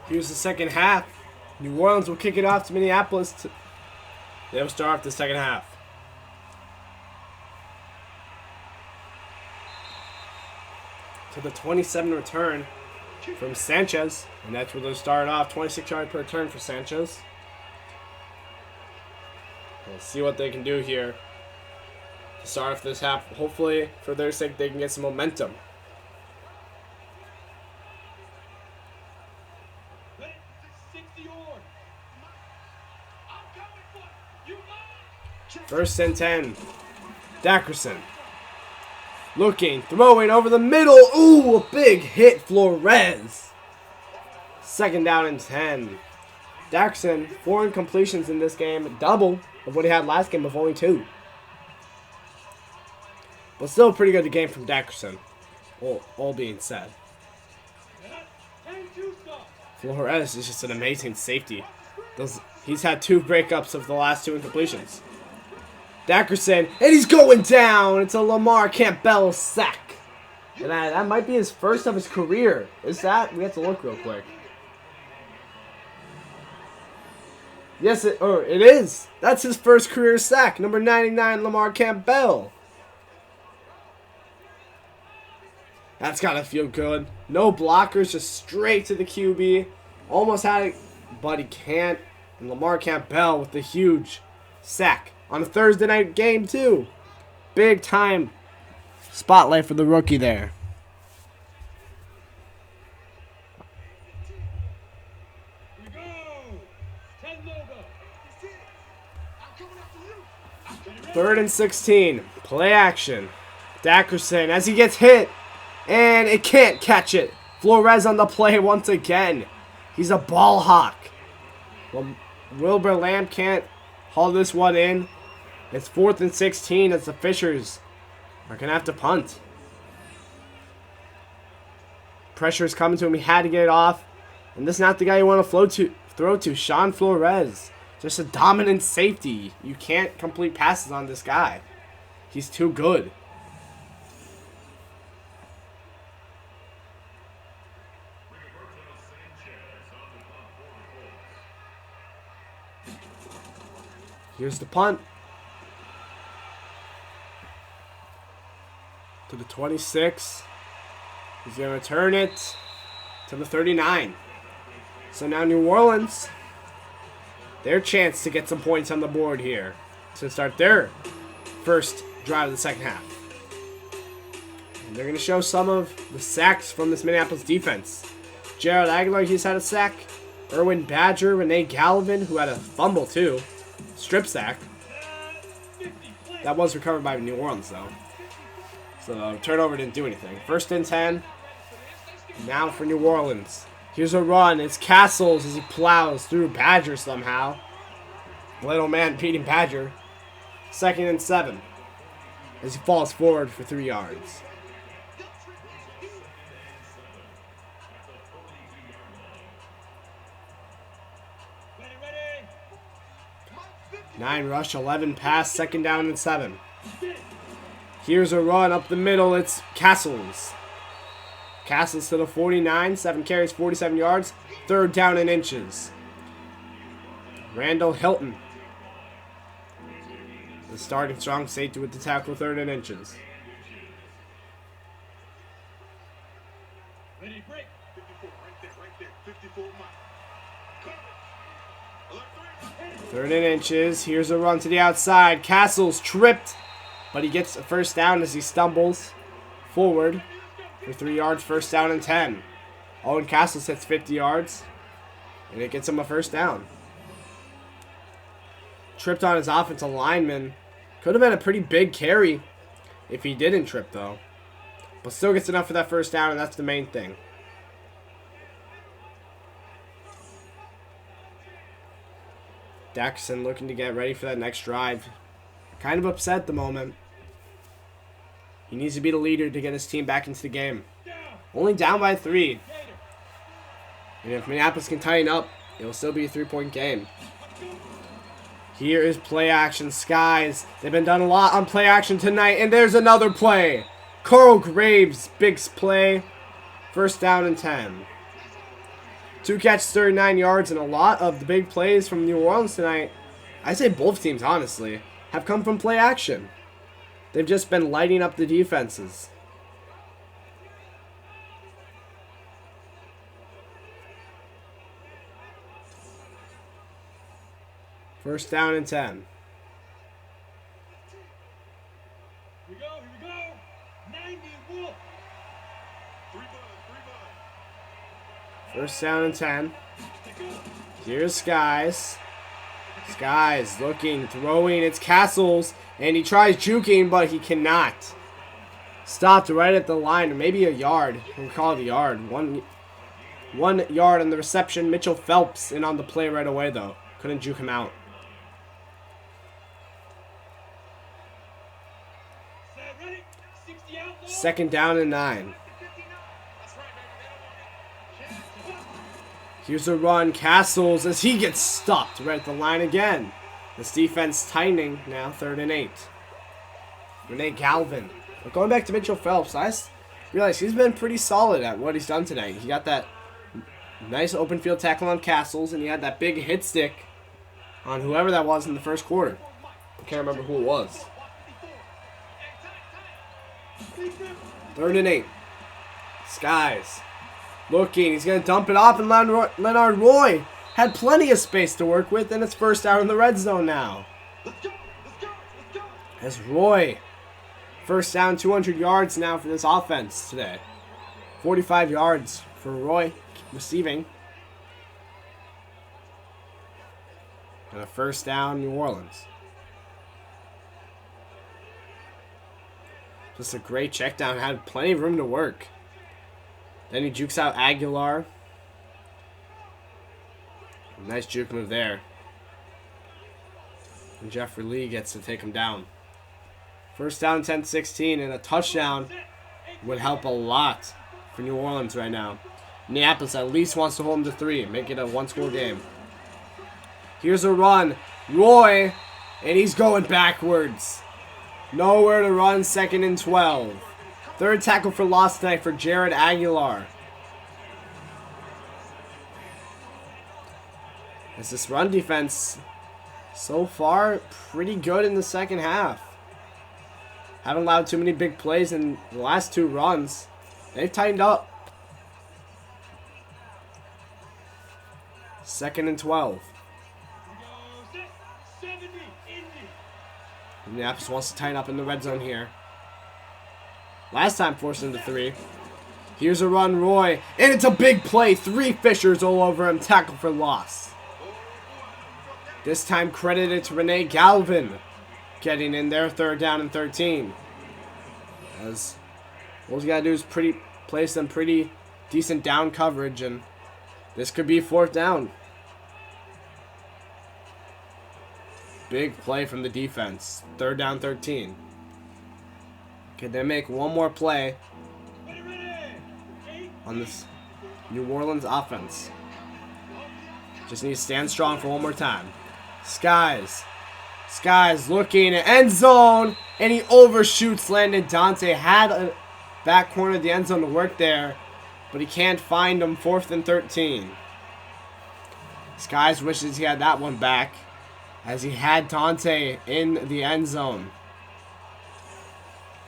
Here's the second half. New Orleans will kick it off to Minneapolis. They'll start off the second half. To the 27 return from Sanchez. And that's where they'll start off. 26 yards per return for Sanchez. We'll see what they can do here to start off this half. Hopefully, for their sake, they can get some momentum. First and 10. Dackerson. Looking, throwing over the middle. Ooh, a big hit, Flores. Second down and 10. Dackerson, 4 incompletions in this game. Double of what he had last game of only 2. But still a pretty good game from Dackerson. All being said. Flores is just an amazing safety. He's had 2 breakups of the last 2 incompletions. Dackerson, and he's going down. It's a Lamar Campbell sack. And that might be his first of his career. Is that? We have to look real quick. Yes, it is. That's his first career sack. Number 99, Lamar Campbell. That's got to feel good. No blockers, just straight to the QB. Almost had it, but he can't. And Lamar Campbell with the huge sack. On a Thursday night game, too. Big time spotlight for the rookie there. Third and 16. Play action. Dackerson as he gets hit. And it can't catch it. Flores on the play once again. He's a ball hawk. Wilbur Lamb can't haul this one in. It's 4th and 16 as the Fishers are going to have to punt. Pressure is coming to him. He had to get it off. And this is not the guy you want to throw to. Sean Flores. Just a dominant safety. You can't complete passes on this guy. He's too good. Here's the punt. to the 26. He's going to return it to the 39. So now New Orleans, their chance to get some points on the board here to start their first drive of the second half. And they're going to show some of the sacks from this Minneapolis defense. Jared Aguilar, he's had a sack. Erwin Badger, Renee Gallivan, who had a fumble too. Strip sack. That was recovered by New Orleans though. So turnover didn't do anything. 1st and 10. Now for New Orleans. Here's a run. It's Castles as he plows through Badger somehow. Little man beating Badger. 2nd and 7. As he falls forward for 3 yards. Ready. 9 rush, 11 pass, 2nd down and 7. Here's a run up the middle. It's Castles. Castles to the 49, 7 carries, 47 yards, 3rd down and inches. Randall Hilton, the starting strong safety with the tackle, 3rd and inches. Ready, break. 54, right there, 54 miles. 3rd and inches. Here's a run to the outside. Castles tripped, but he gets a 1st down as he stumbles forward for 3 yards, 1st down and 10. Owen Castles hits 50 yards, and it gets him a 1st down. Tripped on his offensive lineman. Could have been a pretty big carry if he didn't trip, though. But still gets enough for that 1st down, and that's the main thing. Daxon looking to get ready for that next drive. Kind of upset at the moment. He needs to be the leader to get his team back into the game. Only down by 3. And if Minneapolis can tighten up, it will still be a 3-point game. Here is play action. Skies. They've been done a lot on play action tonight. And there's another play. Carl Graves, big play. 1st down and 10. 2 catches, 39 yards, and a lot of the big plays from New Orleans tonight, I say both teams, honestly, have come from play action. They've just been lighting up the defenses. First down and 10. Here we go. 90 Wolf. 3 bud. First down and 10. Here's Skies. Skies looking, throwing. It's Castles. And he tries juking, but he cannot. Stopped right at the line, or maybe a yard. We'll call it a yard. One yard on the reception. Mitchell Phelps in on the play right away, though. Couldn't juke him out. Set, ready. 60 out. 2nd down and 9. Here's a run. Castles as he gets stopped right at the line again. This defense tightening now. 3rd and 8. Renee Galvin. But going back to Mitchell Phelps, I realize he's been pretty solid at what he's done tonight. He got that nice open field tackle on Castles, and he had that big hit stick on whoever that was in the 1st quarter. I can't remember who it was. 3rd and 8. Skies. Looking, he's going to dump it off, and Leonard Roy had plenty of space to work with, and it's 1st down in the red zone now. As Roy, 1st down, 200 yards now for this offense today. 45 yards for Roy receiving. And a 1st down, New Orleans. Just a great check down, had plenty of room to work. Then he jukes out Aguilar. Nice juke move there. And Jeffrey Lee gets to take him down. 1st down, 10-16, and a touchdown would help a lot for New Orleans right now. Minneapolis at least wants to hold him to 3, make it a 1-score game. Here's a run. Roy, and he's going backwards. Nowhere to run, 2nd and 12. 3rd tackle for loss tonight for Jared Aguilar. As this run defense, so far, pretty good in the second half. Haven't allowed too many big plays in the last 2 runs. They've tightened up. 2nd and 12. We go set. 70. Indy. Minneapolis wants to tighten up in the red zone here. Last time forced into 3. Here's a run, Roy. And it's a big play. 3 Fishers all over him. Tackle for loss. This time credited to Renee Galvin. Getting in there, 3rd down and 13. As all you got to do is play some pretty decent down coverage. And this could be 4th down. Big play from the defense. 3rd down, 13. Can they make one more play on this New Orleans offense? Just need to stand strong for one more time. Skies looking at end zone, and he overshoots Landon Dante. Had a back corner of the end zone to work there, but he can't find him. 4th and 13. Skies wishes he had that one back, as he had Dante in the end zone.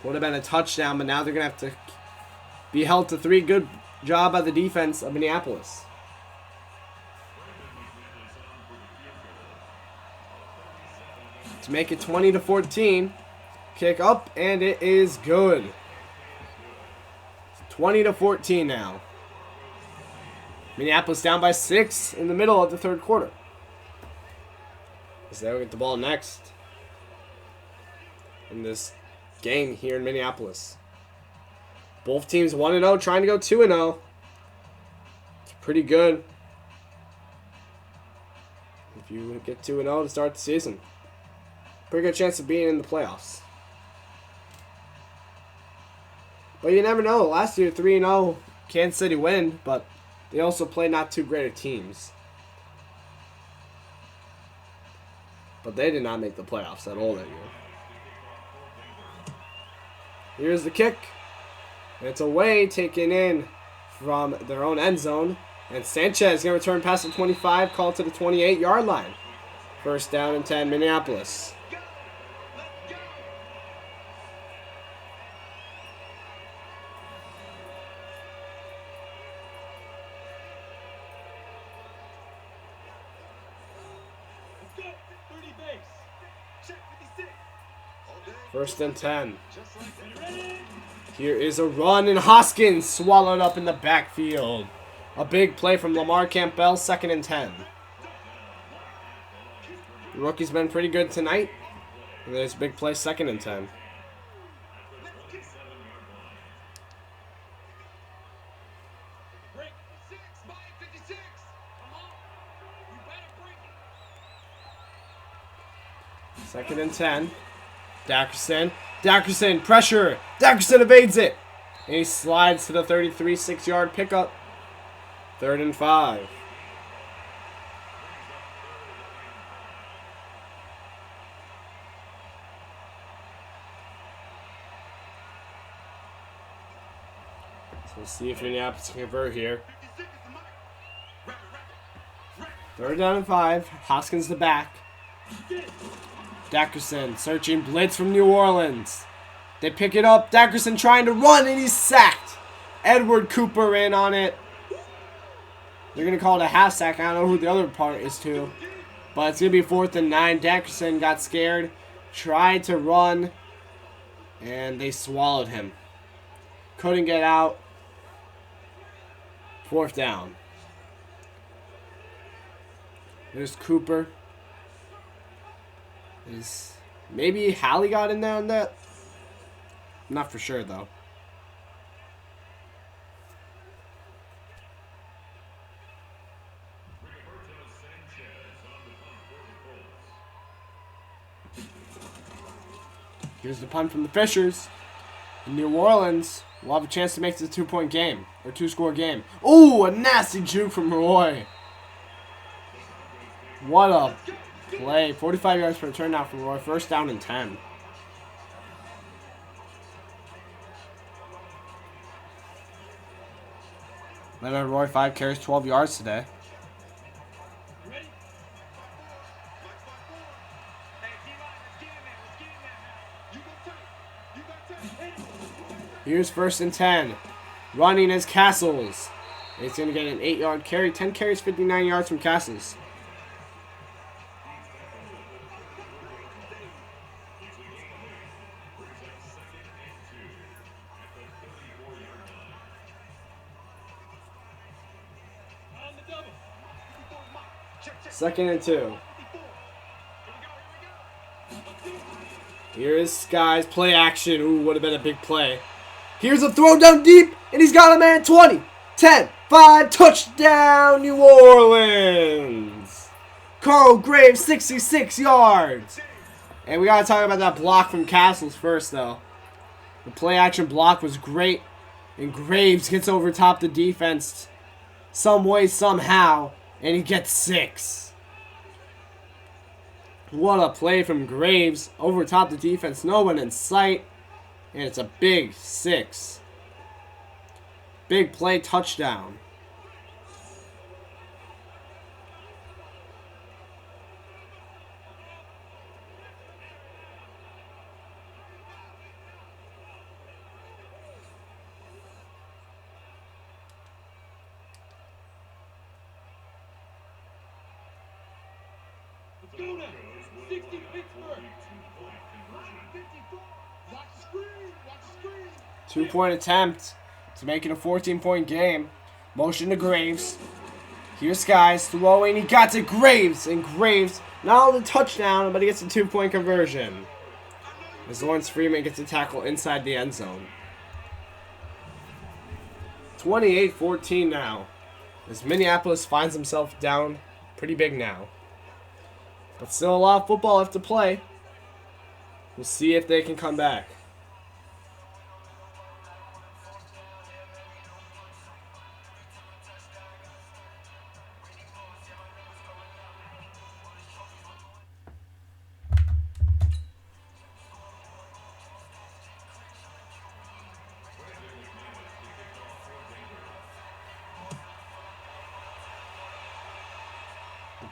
Would have been a touchdown, but now they're going to have to be held to 3. Good job by the defense of Minneapolis. To make it 20-14. Kick up, and it is good. 20-14 now. Minneapolis down by 6 in the middle of the 3rd quarter. So they'll get the ball next in this game here in Minneapolis. Both teams 1-0, trying to go 2-0. It's pretty good if you get 2-0 to start the season. Pretty good chance of being in the playoffs. But you never know. Last year, 3-0, Kansas City win, but they also play not too great of teams. But they did not make the playoffs at all that year. Here's the kick. It's away, taken in from their own end zone. And Sanchez going to return past the 25, call to the 28-yard line. 1st down and 10, Minneapolis. Let's go. 30 base. Check 56. All day. 1st and 10. Just like that. Ready? Here is a run, and Hoskins swallowed up in the backfield. A big play from Lamar Campbell, 2nd and 10. The rookie's been pretty good tonight. And there's a big play, 2nd and 10. Break. 6 by 56. Come on. You better break it. 2nd and 10. Dackerson, pressure. Dackerson evades it. And he slides to the 33, 6-yard pickup. 3rd and 5. So we'll see if Minneapolis can convert here. 56 is the mark. Rapid. 3rd down and 5. Hoskins the back. Dackerson searching blitz from New Orleans. They pick it up. Dackerson trying to run, and he's sacked. Edward Cooper in on it. They're going to call it a half sack. I don't know who the other part is to. But it's going to be 4th and 9. Dackerson got scared. Tried to run. And they swallowed him. Couldn't get out. 4th down. There's Cooper. Maybe Hallie got in there on that? I'm not for sure, though. Here's the punt from the Fishers. In New Orleans will have a chance to make this a 2-point game. Or 2-score game. Ooh, a nasty juke from Roy. What a play. 45 yards for a turn now from Roy. 1st down and 10. Leonard Roy, 5 carries, 12 yards today. Ready? Hey, D-line, let's get in there. Let's get in there now. You go tight. You got Here's 1st and 10. Running is Castles. It's going to get an 8-yard carry. 10 carries, 59 yards from Castles. On the double. 2nd and 2. Here is Sky's play action. Ooh, would have been a big play. Here's a throw down deep, and he's got a man. 20, 10, 5, touchdown, New Orleans. Carl Graves, 66 yards. And we got to talk about that block from Castles first, though. The play action block was great, and Graves gets over top the defense some way, somehow, and he gets 6. What a play from Graves. Over top the defense. No one in sight. And it's a big 6. Big play touchdown. Let's go now. 60 Pittsburgh. 2-point attempt to make it a 14-point game. Motion to Graves. Here's Skies throwing. He got to Graves. And Graves, not only touchdown, but he gets a 2-point conversion. As Lawrence Freeman gets a tackle inside the end zone. 28-14 now. As Minneapolis finds himself down pretty big now. But still a lot of football left to play. We'll see if they can come back.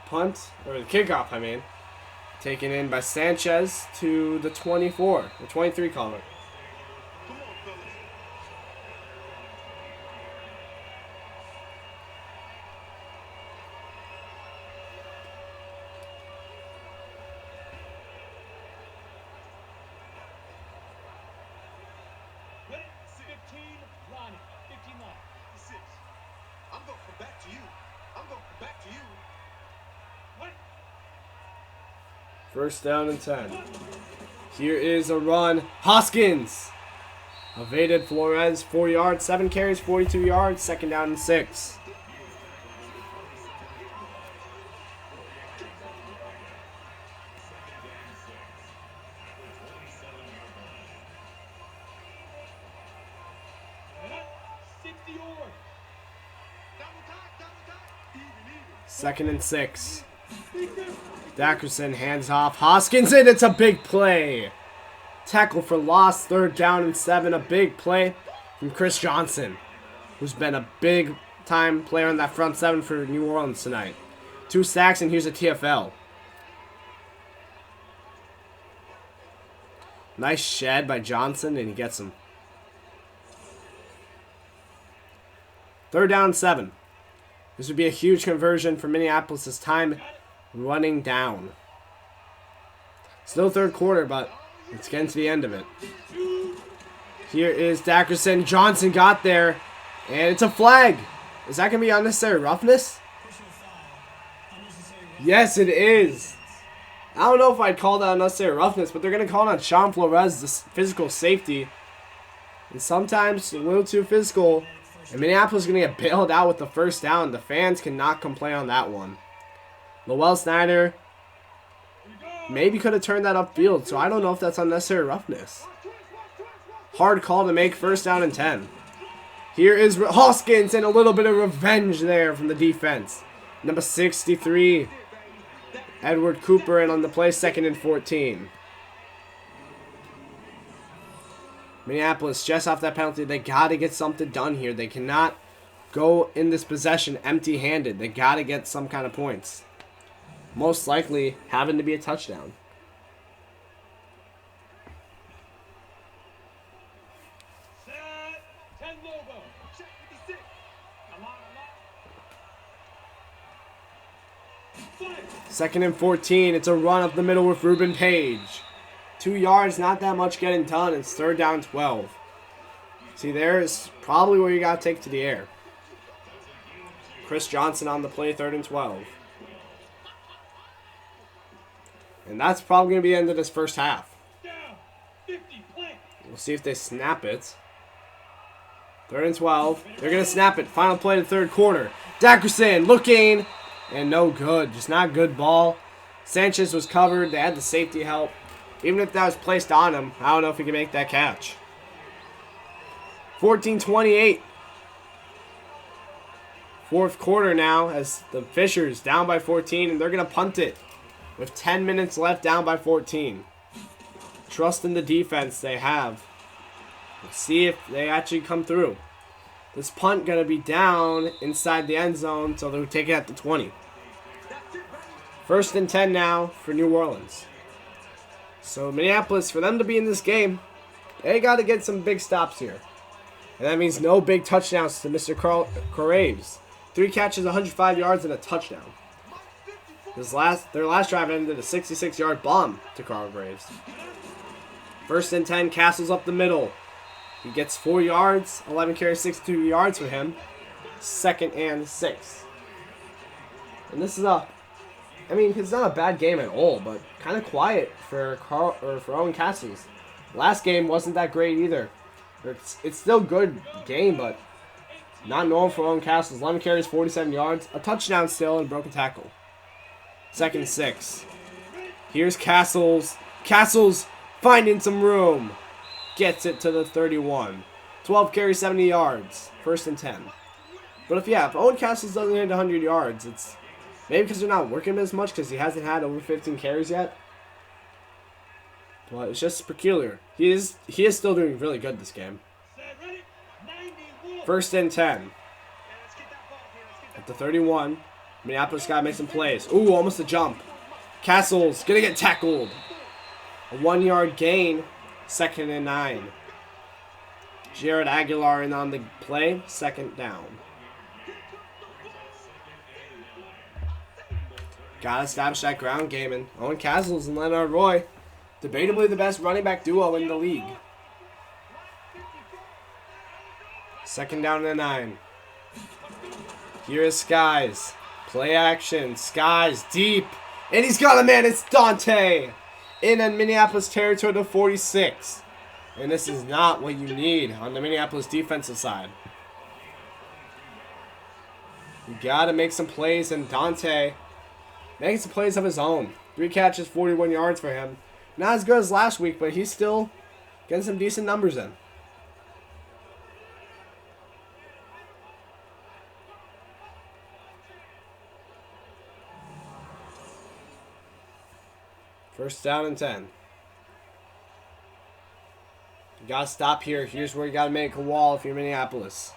Punt, or the kickoff, I mean, taken in by Sanchez to the 24, the 23 column. Come on, fellas. Ready? 15 line. 15 line. 6. I'm going to come back to you. I'm going to come back to you. What? 1st down and 10. Here is a run. Hoskins evaded Flores, 4 yards, 7 carries, 42 yards. 2nd down and 6. Second and 6. Dackerson hands off. Hoskins in. It's a big play. Tackle for loss. 3rd down and 7. A big play from Chris Johnson, who's been a big time player on that front 7 for New Orleans tonight. 2 sacks, and here's a TFL. Nice shed by Johnson, and he gets him. 3rd down and 7. This would be a huge conversion for Minneapolis this time, running down. Still 3rd quarter, but it's getting to the end of it. Here is Dackerson. Johnson got there, and it's a flag. Is that going to be unnecessary roughness? Yes, it is. I don't know if I'd call that unnecessary roughness, but they're going to call it on Sean Flores, the physical safety. And sometimes a little too physical. And Minneapolis is going to get bailed out with the 1st down. The fans cannot complain on that one. Lowell Snyder maybe could have turned that upfield, so I don't know if that's unnecessary roughness. Hard call to make, 1st down and 10. Here is Hoskins, and a little bit of revenge there from the defense. Number 63, Edward Cooper, and on the play, 2nd and 14. Minneapolis, just off that penalty, they got to get something done here. They cannot go in this possession empty-handed. They got to get some kind of points. Most likely having to be a touchdown. Set. Second and 14. It's a run up the middle with Ruben Page. 2 yards, not that much getting done. It's third down 12. See, there's probably where you got to take to the air. Chris Johnson on the play, third and 12. And that's probably going to be the end of this first half. We'll see if they snap it. Third and 12. They're going to snap it. Final play of the third quarter. Dackerson looking. And no good. Just not good ball. Sanchez was covered. They had the safety help. Even if that was placed on him, I don't know if he can make that catch. 14-28. Fourth quarter now as the Fishers down by 14. And they're going to punt it with 10 minutes left, down by 14. Trust in the defense they have. Let's see if they actually come through. This punt going to be down inside the end zone, so they'll take it at the 20. First and 10 now for New Orleans. So Minneapolis, for them to be in this game, they got to get some big stops here. And that means no big touchdowns to Mr. Caraves. 3 catches, 105 yards, and a touchdown. Their last drive ended a 66-yard bomb to Carl Graves. First and 10, Castles up the middle. He gets 4 yards, 11 carries, 62 yards for him. Second and 6. And this is it's not a bad game at all, but kind of quiet for Owen Castles. Last game wasn't that great either. It's still a good game, but not known for Owen Castles. 11 carries, 47 yards, a touchdown still, and a broken tackle. Second and 6. Here's Castles. Castles finding some room. Gets it to the 31. 12 carries, 70 yards. First and 10. But if Owen Castles doesn't hit 100 yards, it's maybe because they're not working as much because he hasn't had over 15 carries yet. But it's just peculiar. He is still doing really good this game. First and 10. At the 31. Minneapolis got to make some plays. Ooh, almost a jump. Castles going to get tackled. A 1-yard gain. Second and 9. Jared Aguilar in on the play. Second down. Got to establish that ground game. And Owen Castles and Leonard Roy, debatably the best running back duo in the league. Second down and 9. Here is Skies. Play action. Skies deep. And he's got a man. It's Dante. In Minneapolis territory to 46. And this is not what you need on the Minneapolis defensive side. You got to make some plays. And Dante making some plays of his own. 3 catches, 41 yards for him. Not as good as last week, but he's still getting some decent numbers in. First down and 10. You got to stop here. Here's where you got to make a wall if you're Minneapolis.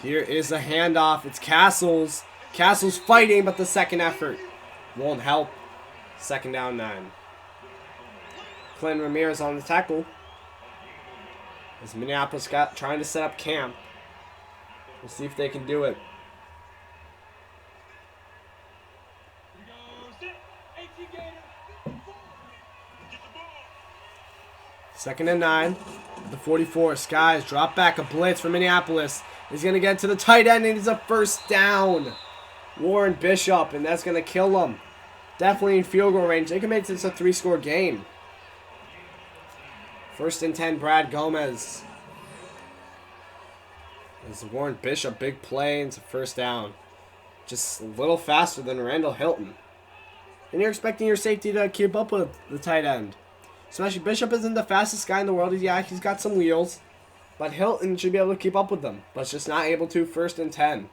Here is a handoff. It's Castles. Castles fighting, but the second effort won't help. Second down 9. Clinton Ramirez on the tackle. As Minneapolis trying to set up camp. We'll see if they can do it. Second and 9. The 44. Skies drop back. A blitz for Minneapolis. He's going to get to the tight end, and it's a first down. Warren Bishop, and that's going to kill him. Definitely in field goal range. They can make this a 3-score game. First and 10, Brad Gomez. It's Warren Bishop, big play, and it's a first down. Just a little faster than Randall Hilton. And you're expecting your safety to keep up with the tight end. Especially Bishop isn't the fastest guy in the world. Yeah, he's got some wheels. But Hilton should be able to keep up with them. But it's just not able to. First and 10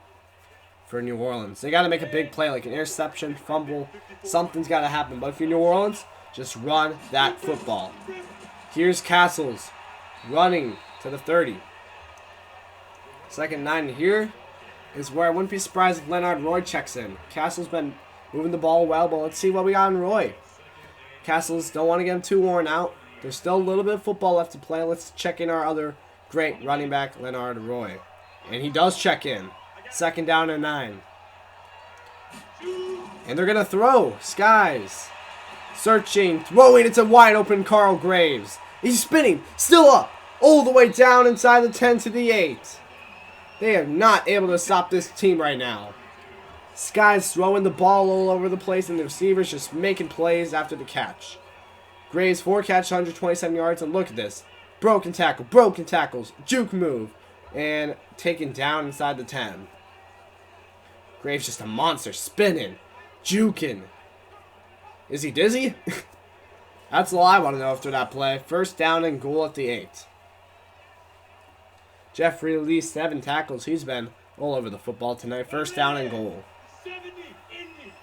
for New Orleans. They got to make a big play, like an interception, fumble. Something's got to happen. But if you're New Orleans, just run that football. Here's Castles running to the 30. Second 9 here is where I wouldn't be surprised if Leonard Roy checks in. Castles been moving the ball well, but let's see what we got in Roy. Castles don't want to get him too worn out. There's still a little bit of football left to play. Let's check in our other great running back, Leonard Roy. And he does check in. Second down and 9. And they're going to throw. Skies. Searching. Throwing. It's a wide open Carl Graves. He's spinning. Still up. All the way down inside the 10 to the 8. They are not able to stop this team right now. Skies throwing the ball all over the place, and the receivers just making plays after the catch. Graves 4 catches, 127 yards, and look at this. Broken tackles, juke move, and taken down inside the 10. Graves just a monster, spinning, juking. Is he dizzy? That's all I want to know after that play. First down and goal at the 8. Jeffrey Lee, 7 tackles. He's been all over the football tonight. First down and goal. 70 Indy.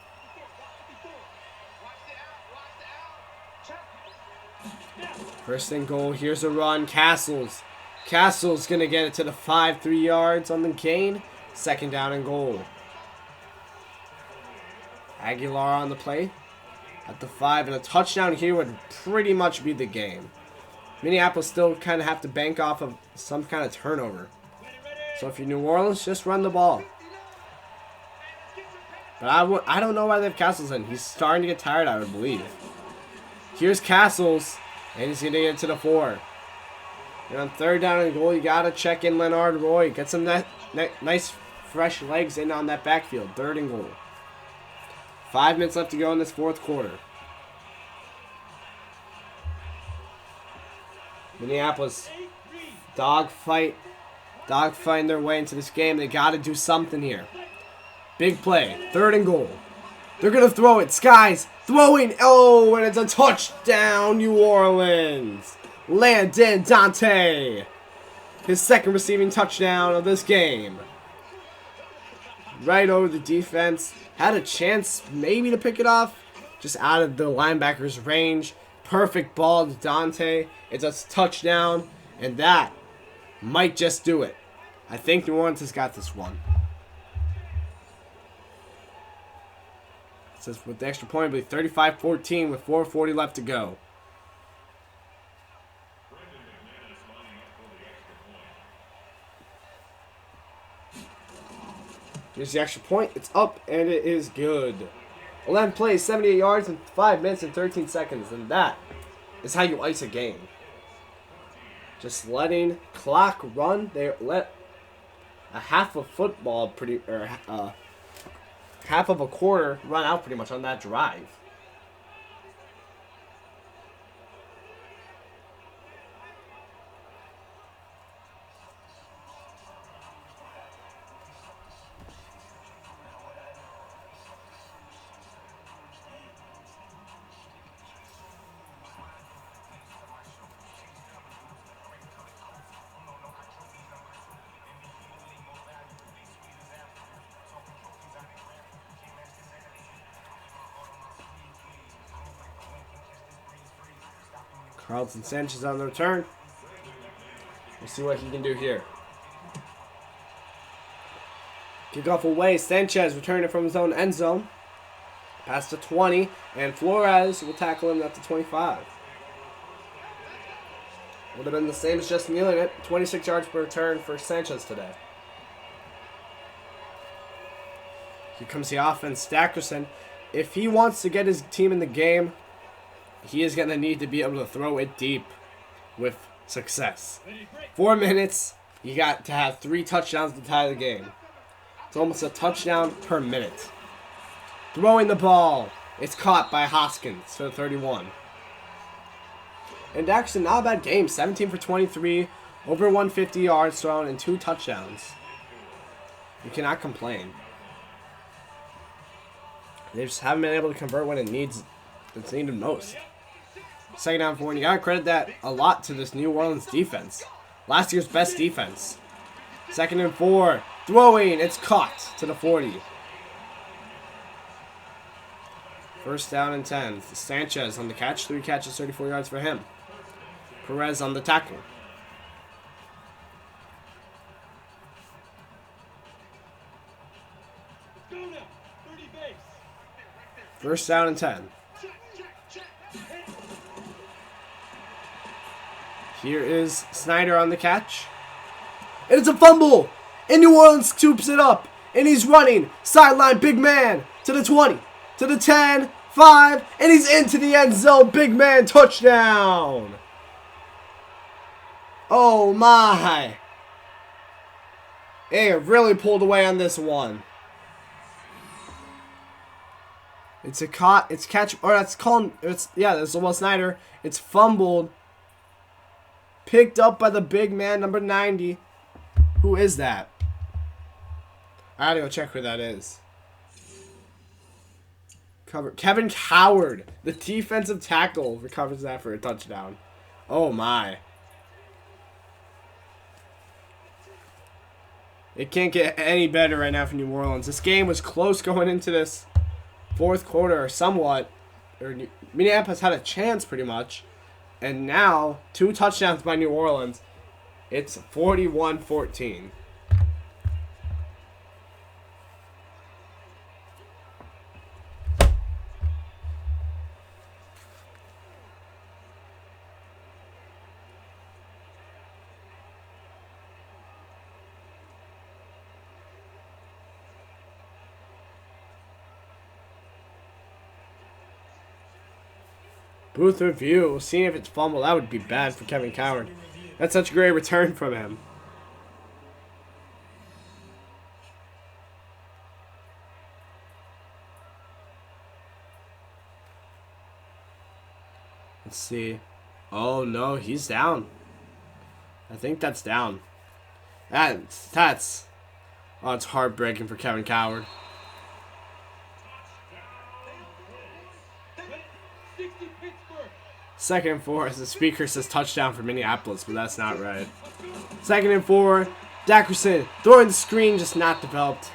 First and goal. Here's a run. Castles going to get it to the 5, 3 yards on the gain. Second down and goal. Aguilar on the play at the 5. And a touchdown here would pretty much be the game. Minneapolis still kind of have to bank off of some kind of turnover. So if you're New Orleans, just run the ball. But I don't know why they have Castles in. He's starting to get tired, I would believe. Here's Castles. And he's going to get to the 4. And on third down and goal, you got to check in Leonard Roy. Get some nice, fresh legs in on that backfield. Third and goal. 5 minutes left to go in this fourth quarter. Minneapolis dogfighting their way into this game. They got to do something here. Big play. Third and goal. They're going to throw it. Skies throwing. Oh, and it's a touchdown, New Orleans. Landon Dante. His second receiving touchdown of this game. Right over the defense. Had a chance maybe to pick it off. Just out of the linebacker's range. Perfect ball to Dante. It's a touchdown. And that might just do it. I think New Orleans has got this one. It says with the extra point, it'll be 35-14 with 4:40 left to go. Here's the extra point. It's up, and it is good. 11 plays, 78 yards, in 5 minutes and 13 seconds. And that is how you ice a game. Just letting clock run. They let a half of football, half of a quarter run out pretty much on that drive. Carlton Sanchez on the return. We'll see what he can do here. Kickoff away. Sanchez returning it from his own end zone. Past the 20. And Flores will tackle him at the 25. Would have been the same as just kneeling it. 26 yards per return for Sanchez today. Here comes the offense. Stackerson. If he wants to get his team in the game, he is going to need to be able to throw it deep with success. 4 minutes, you got to have 3 touchdowns to tie the game. It's almost a touchdown per minute. Throwing the ball. It's caught by Hoskins to the 31. And actually, not a bad game. 17 for 23, over 150 yards thrown, and 2 touchdowns. You cannot complain. They just haven't been able to convert when it's needed most. Second down for one. You got to credit that a lot to this New Orleans defense. Last year's best defense. 2nd and 4. Throwing. It's caught to the 40. First down and 10. Sanchez on the catch. 3 catches, 34 yards for him. Perez on the tackle. First down and 10. Here is Snyder on the catch. And it's a fumble! And New Orleans scoops it up. and he's running. Sideline, big man, to the 20, to the 10, 5, and he's into the end zone. Big man, touchdown. Oh my. They really pulled away on this one. It's catch, or that's called, that's Will Snyder. It's fumbled. Picked up by the big man, number 90. Who is that? I gotta go check who that is. Kevin Coward, the defensive tackle, recovers that for a touchdown. Oh my. It can't get any better right now for New Orleans. This game was close going into this fourth quarter, somewhat. Minneapolis had a chance pretty much. And now, 2 touchdowns by New Orleans. It's 41-14. Booth review. Seeing if it's fumble. That would be bad for Kevin Coward. That's such a great return from him. Let's see. Oh no, he's down. I think that's down. That's oh, it's heartbreaking for Kevin Coward. 60 Pittsburgh. 2nd and 4 as the speaker says touchdown for Minneapolis, but that's not right. 2nd and 4. Dackerson throwing the screen, just not developed.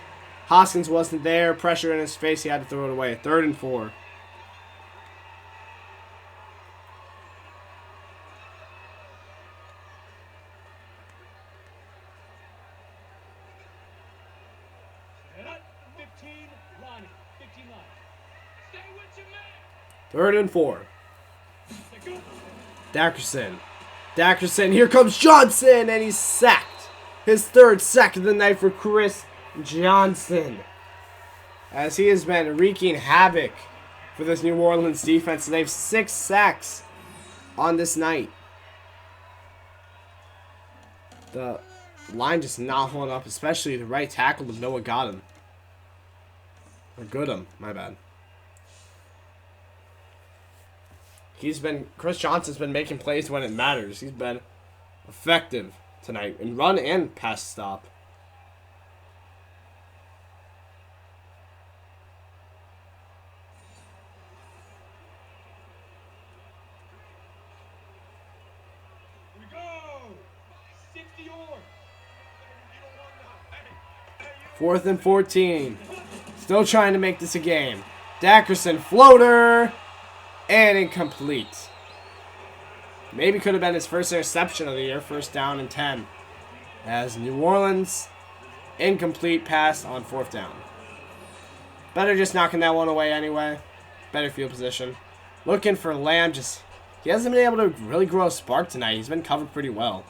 Hoskins wasn't there. Pressure in his face. He had to throw it away. 3rd and 4. Not 15 line. 15 line. Stay with your man. 3rd and 4. They go. Dackerson, here comes Johnson, and he's sacked. His 3rd sack of the night for Chris Johnson. As he has been wreaking havoc for this New Orleans defense. They have 6 sacks on this night. The line just not holding up, especially the right tackle of Noah Goodham. Or Goodham, my bad. Chris Johnson's been making plays when it matters. He's been effective tonight in run and pass stop. We go. 60 or. 4th and 14. Still trying to make this a game. Dackerson, floater, and incomplete. Maybe could have been his first interception of the year. 1st down and 10. As New Orleans, incomplete pass on 4th down. Better just knocking that one away anyway. Better field position. Looking for Lamb. He hasn't been able to really grow a spark tonight. He's been covered pretty well.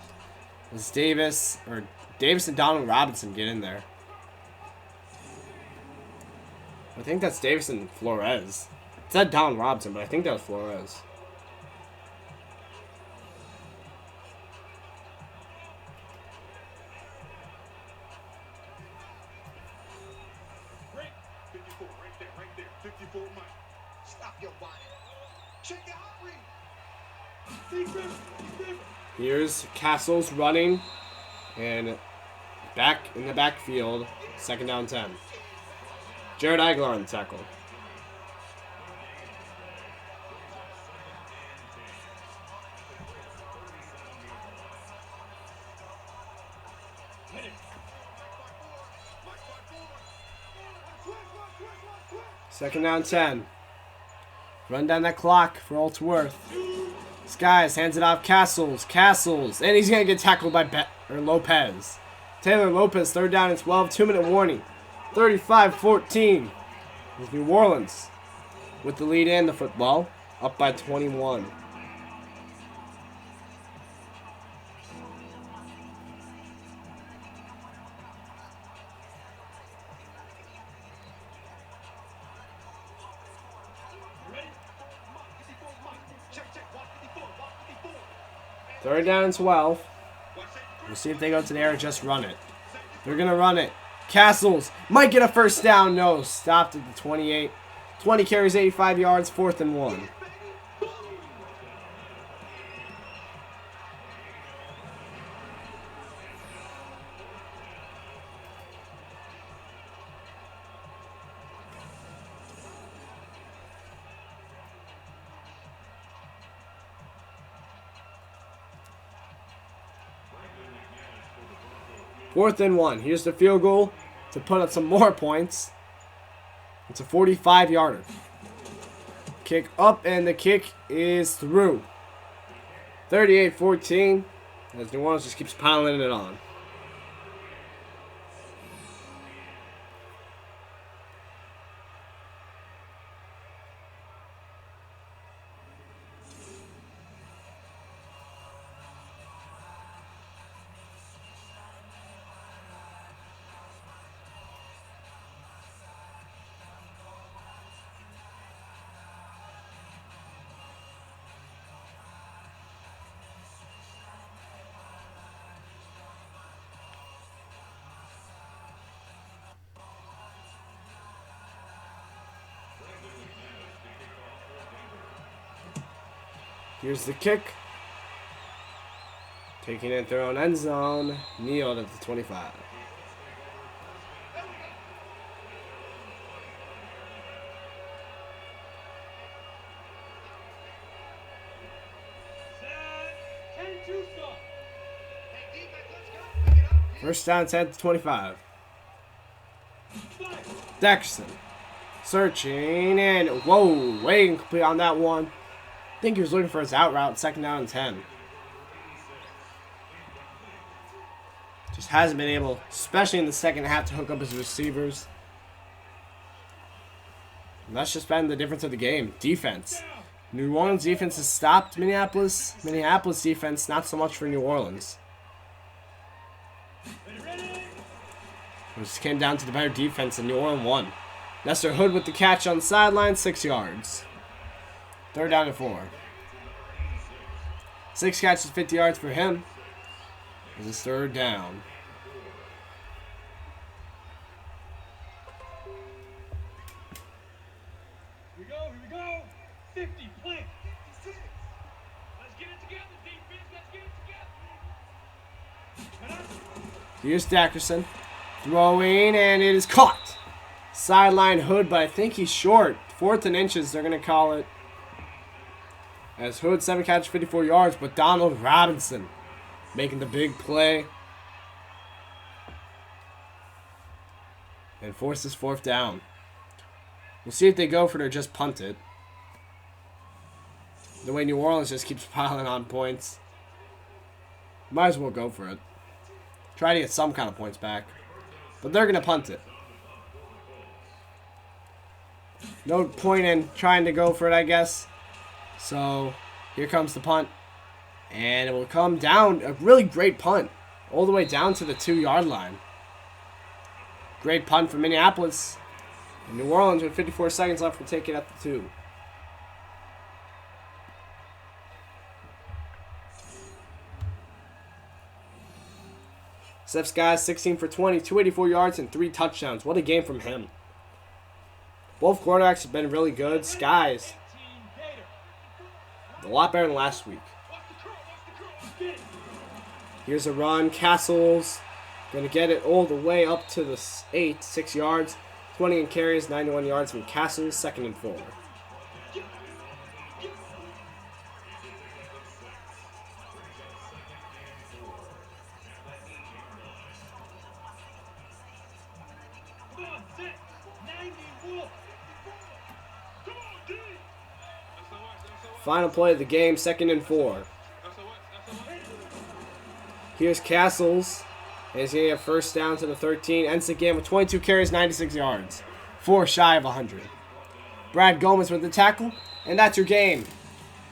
As Davis and Donald Robinson get in there. I think that's Davis and Flores. It said Donald Robinson, but I think that was Flores. Break. 54, right there. 54, Mike. Stop your body. Check it out, Reed. Defense. Here's Castles running. And back in the backfield. 2nd down 10. Jared Aguilar on the tackle. Second down 10. Run down that clock for all it's worth. Skies hands it off Castles. And he's going to get tackled by Lopez. Taylor Lopez, 3rd down and 12. 2-minute warning. 35-14. With New Orleans with the lead and the football. Up by 21. Third down and 12. We'll see if they go to the air or just run it. They're going to run it. Castles might get a first down. No, stopped at the 28. 20 carries, 85 yards, 4th and 1. Fourth and 1. Here's the field goal to put up some more points. It's a 45-yarder. Kick up, and the kick is through. 38-14, as New Orleans just keeps piling it on. Here's the kick. Taking it their own end zone. Neal at the 25. First down, 10 to 25. Dexter. Searching, and whoa, way incomplete on that one. I think he was looking for his out route, 2nd down and 10. Just hasn't been able, especially in the second half, to hook up his receivers. And that's just been the difference of the game. Defense. New Orleans defense has stopped Minneapolis. Minneapolis defense, not so much for New Orleans. It just came down to the better defense, and New Orleans won. Nestor Hood with the catch on the sideline, 6 yards. 3rd down and 4. 6 catches, 50 yards for him. This is 3rd down. Here we go. 50, play. 56. Let's get it together, defense. Let's get it together. Here's Dackerson. Throwing, and it is caught. Sideline Hood, but I think he's short. 4th and inches, they're going to call it. As Hood, 7 catches, 54 yards, but Donald Robinson making the big play. And forces 4th down. We'll see if they go for it or just punt it. The way New Orleans just keeps piling on points. Might as well go for it. Try to get some kind of points back. But they're going to punt it. No point in trying to go for it, I guess. So, here comes the punt. And it will come down. A really great punt. All the way down to the 2-yard line. Great punt from Minneapolis. And New Orleans, with 54 seconds left, will take it at the 2. Steph's guys, 16 for 20, 284 yards, and 3 touchdowns. What a game from him. Both quarterbacks have been really good. Skies, a lot better than last week. Here's a run. Castles going to get it all the way up to the 6 yards. 20 in carries, 91 yards from Castles, 2nd and 4. Final play of the game, 2nd and 4. Here's Castles. And he's going to get 1st down to the 13. Ends the game with 22 carries, 96 yards. 4 shy of 100. Brad Gomez with the tackle. And that's your game.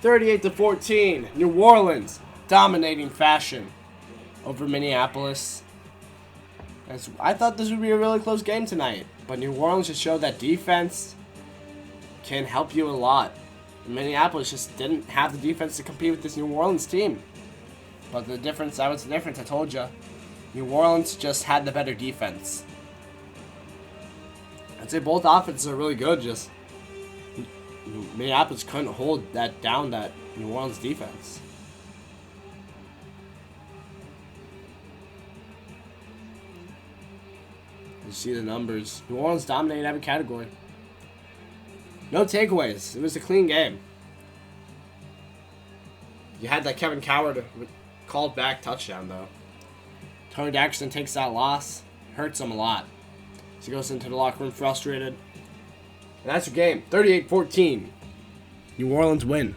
38-14. New Orleans dominating fashion over Minneapolis. As I thought this would be a really close game tonight. But New Orleans just showed that defense can help you a lot. Minneapolis just didn't have the defense to compete with this New Orleans team. But the difference, that was the difference, I told you. New Orleans just had the better defense. I'd say both offenses are really good, just Minneapolis couldn't hold that down, that New Orleans defense. You see the numbers. New Orleans dominated every category. No takeaways. It was a clean game. You had that Kevin Coward called back touchdown, though. Tony Daxton takes that loss. Hurts him a lot. So he goes into the locker room frustrated. And that's your game. 38-14. New Orleans win.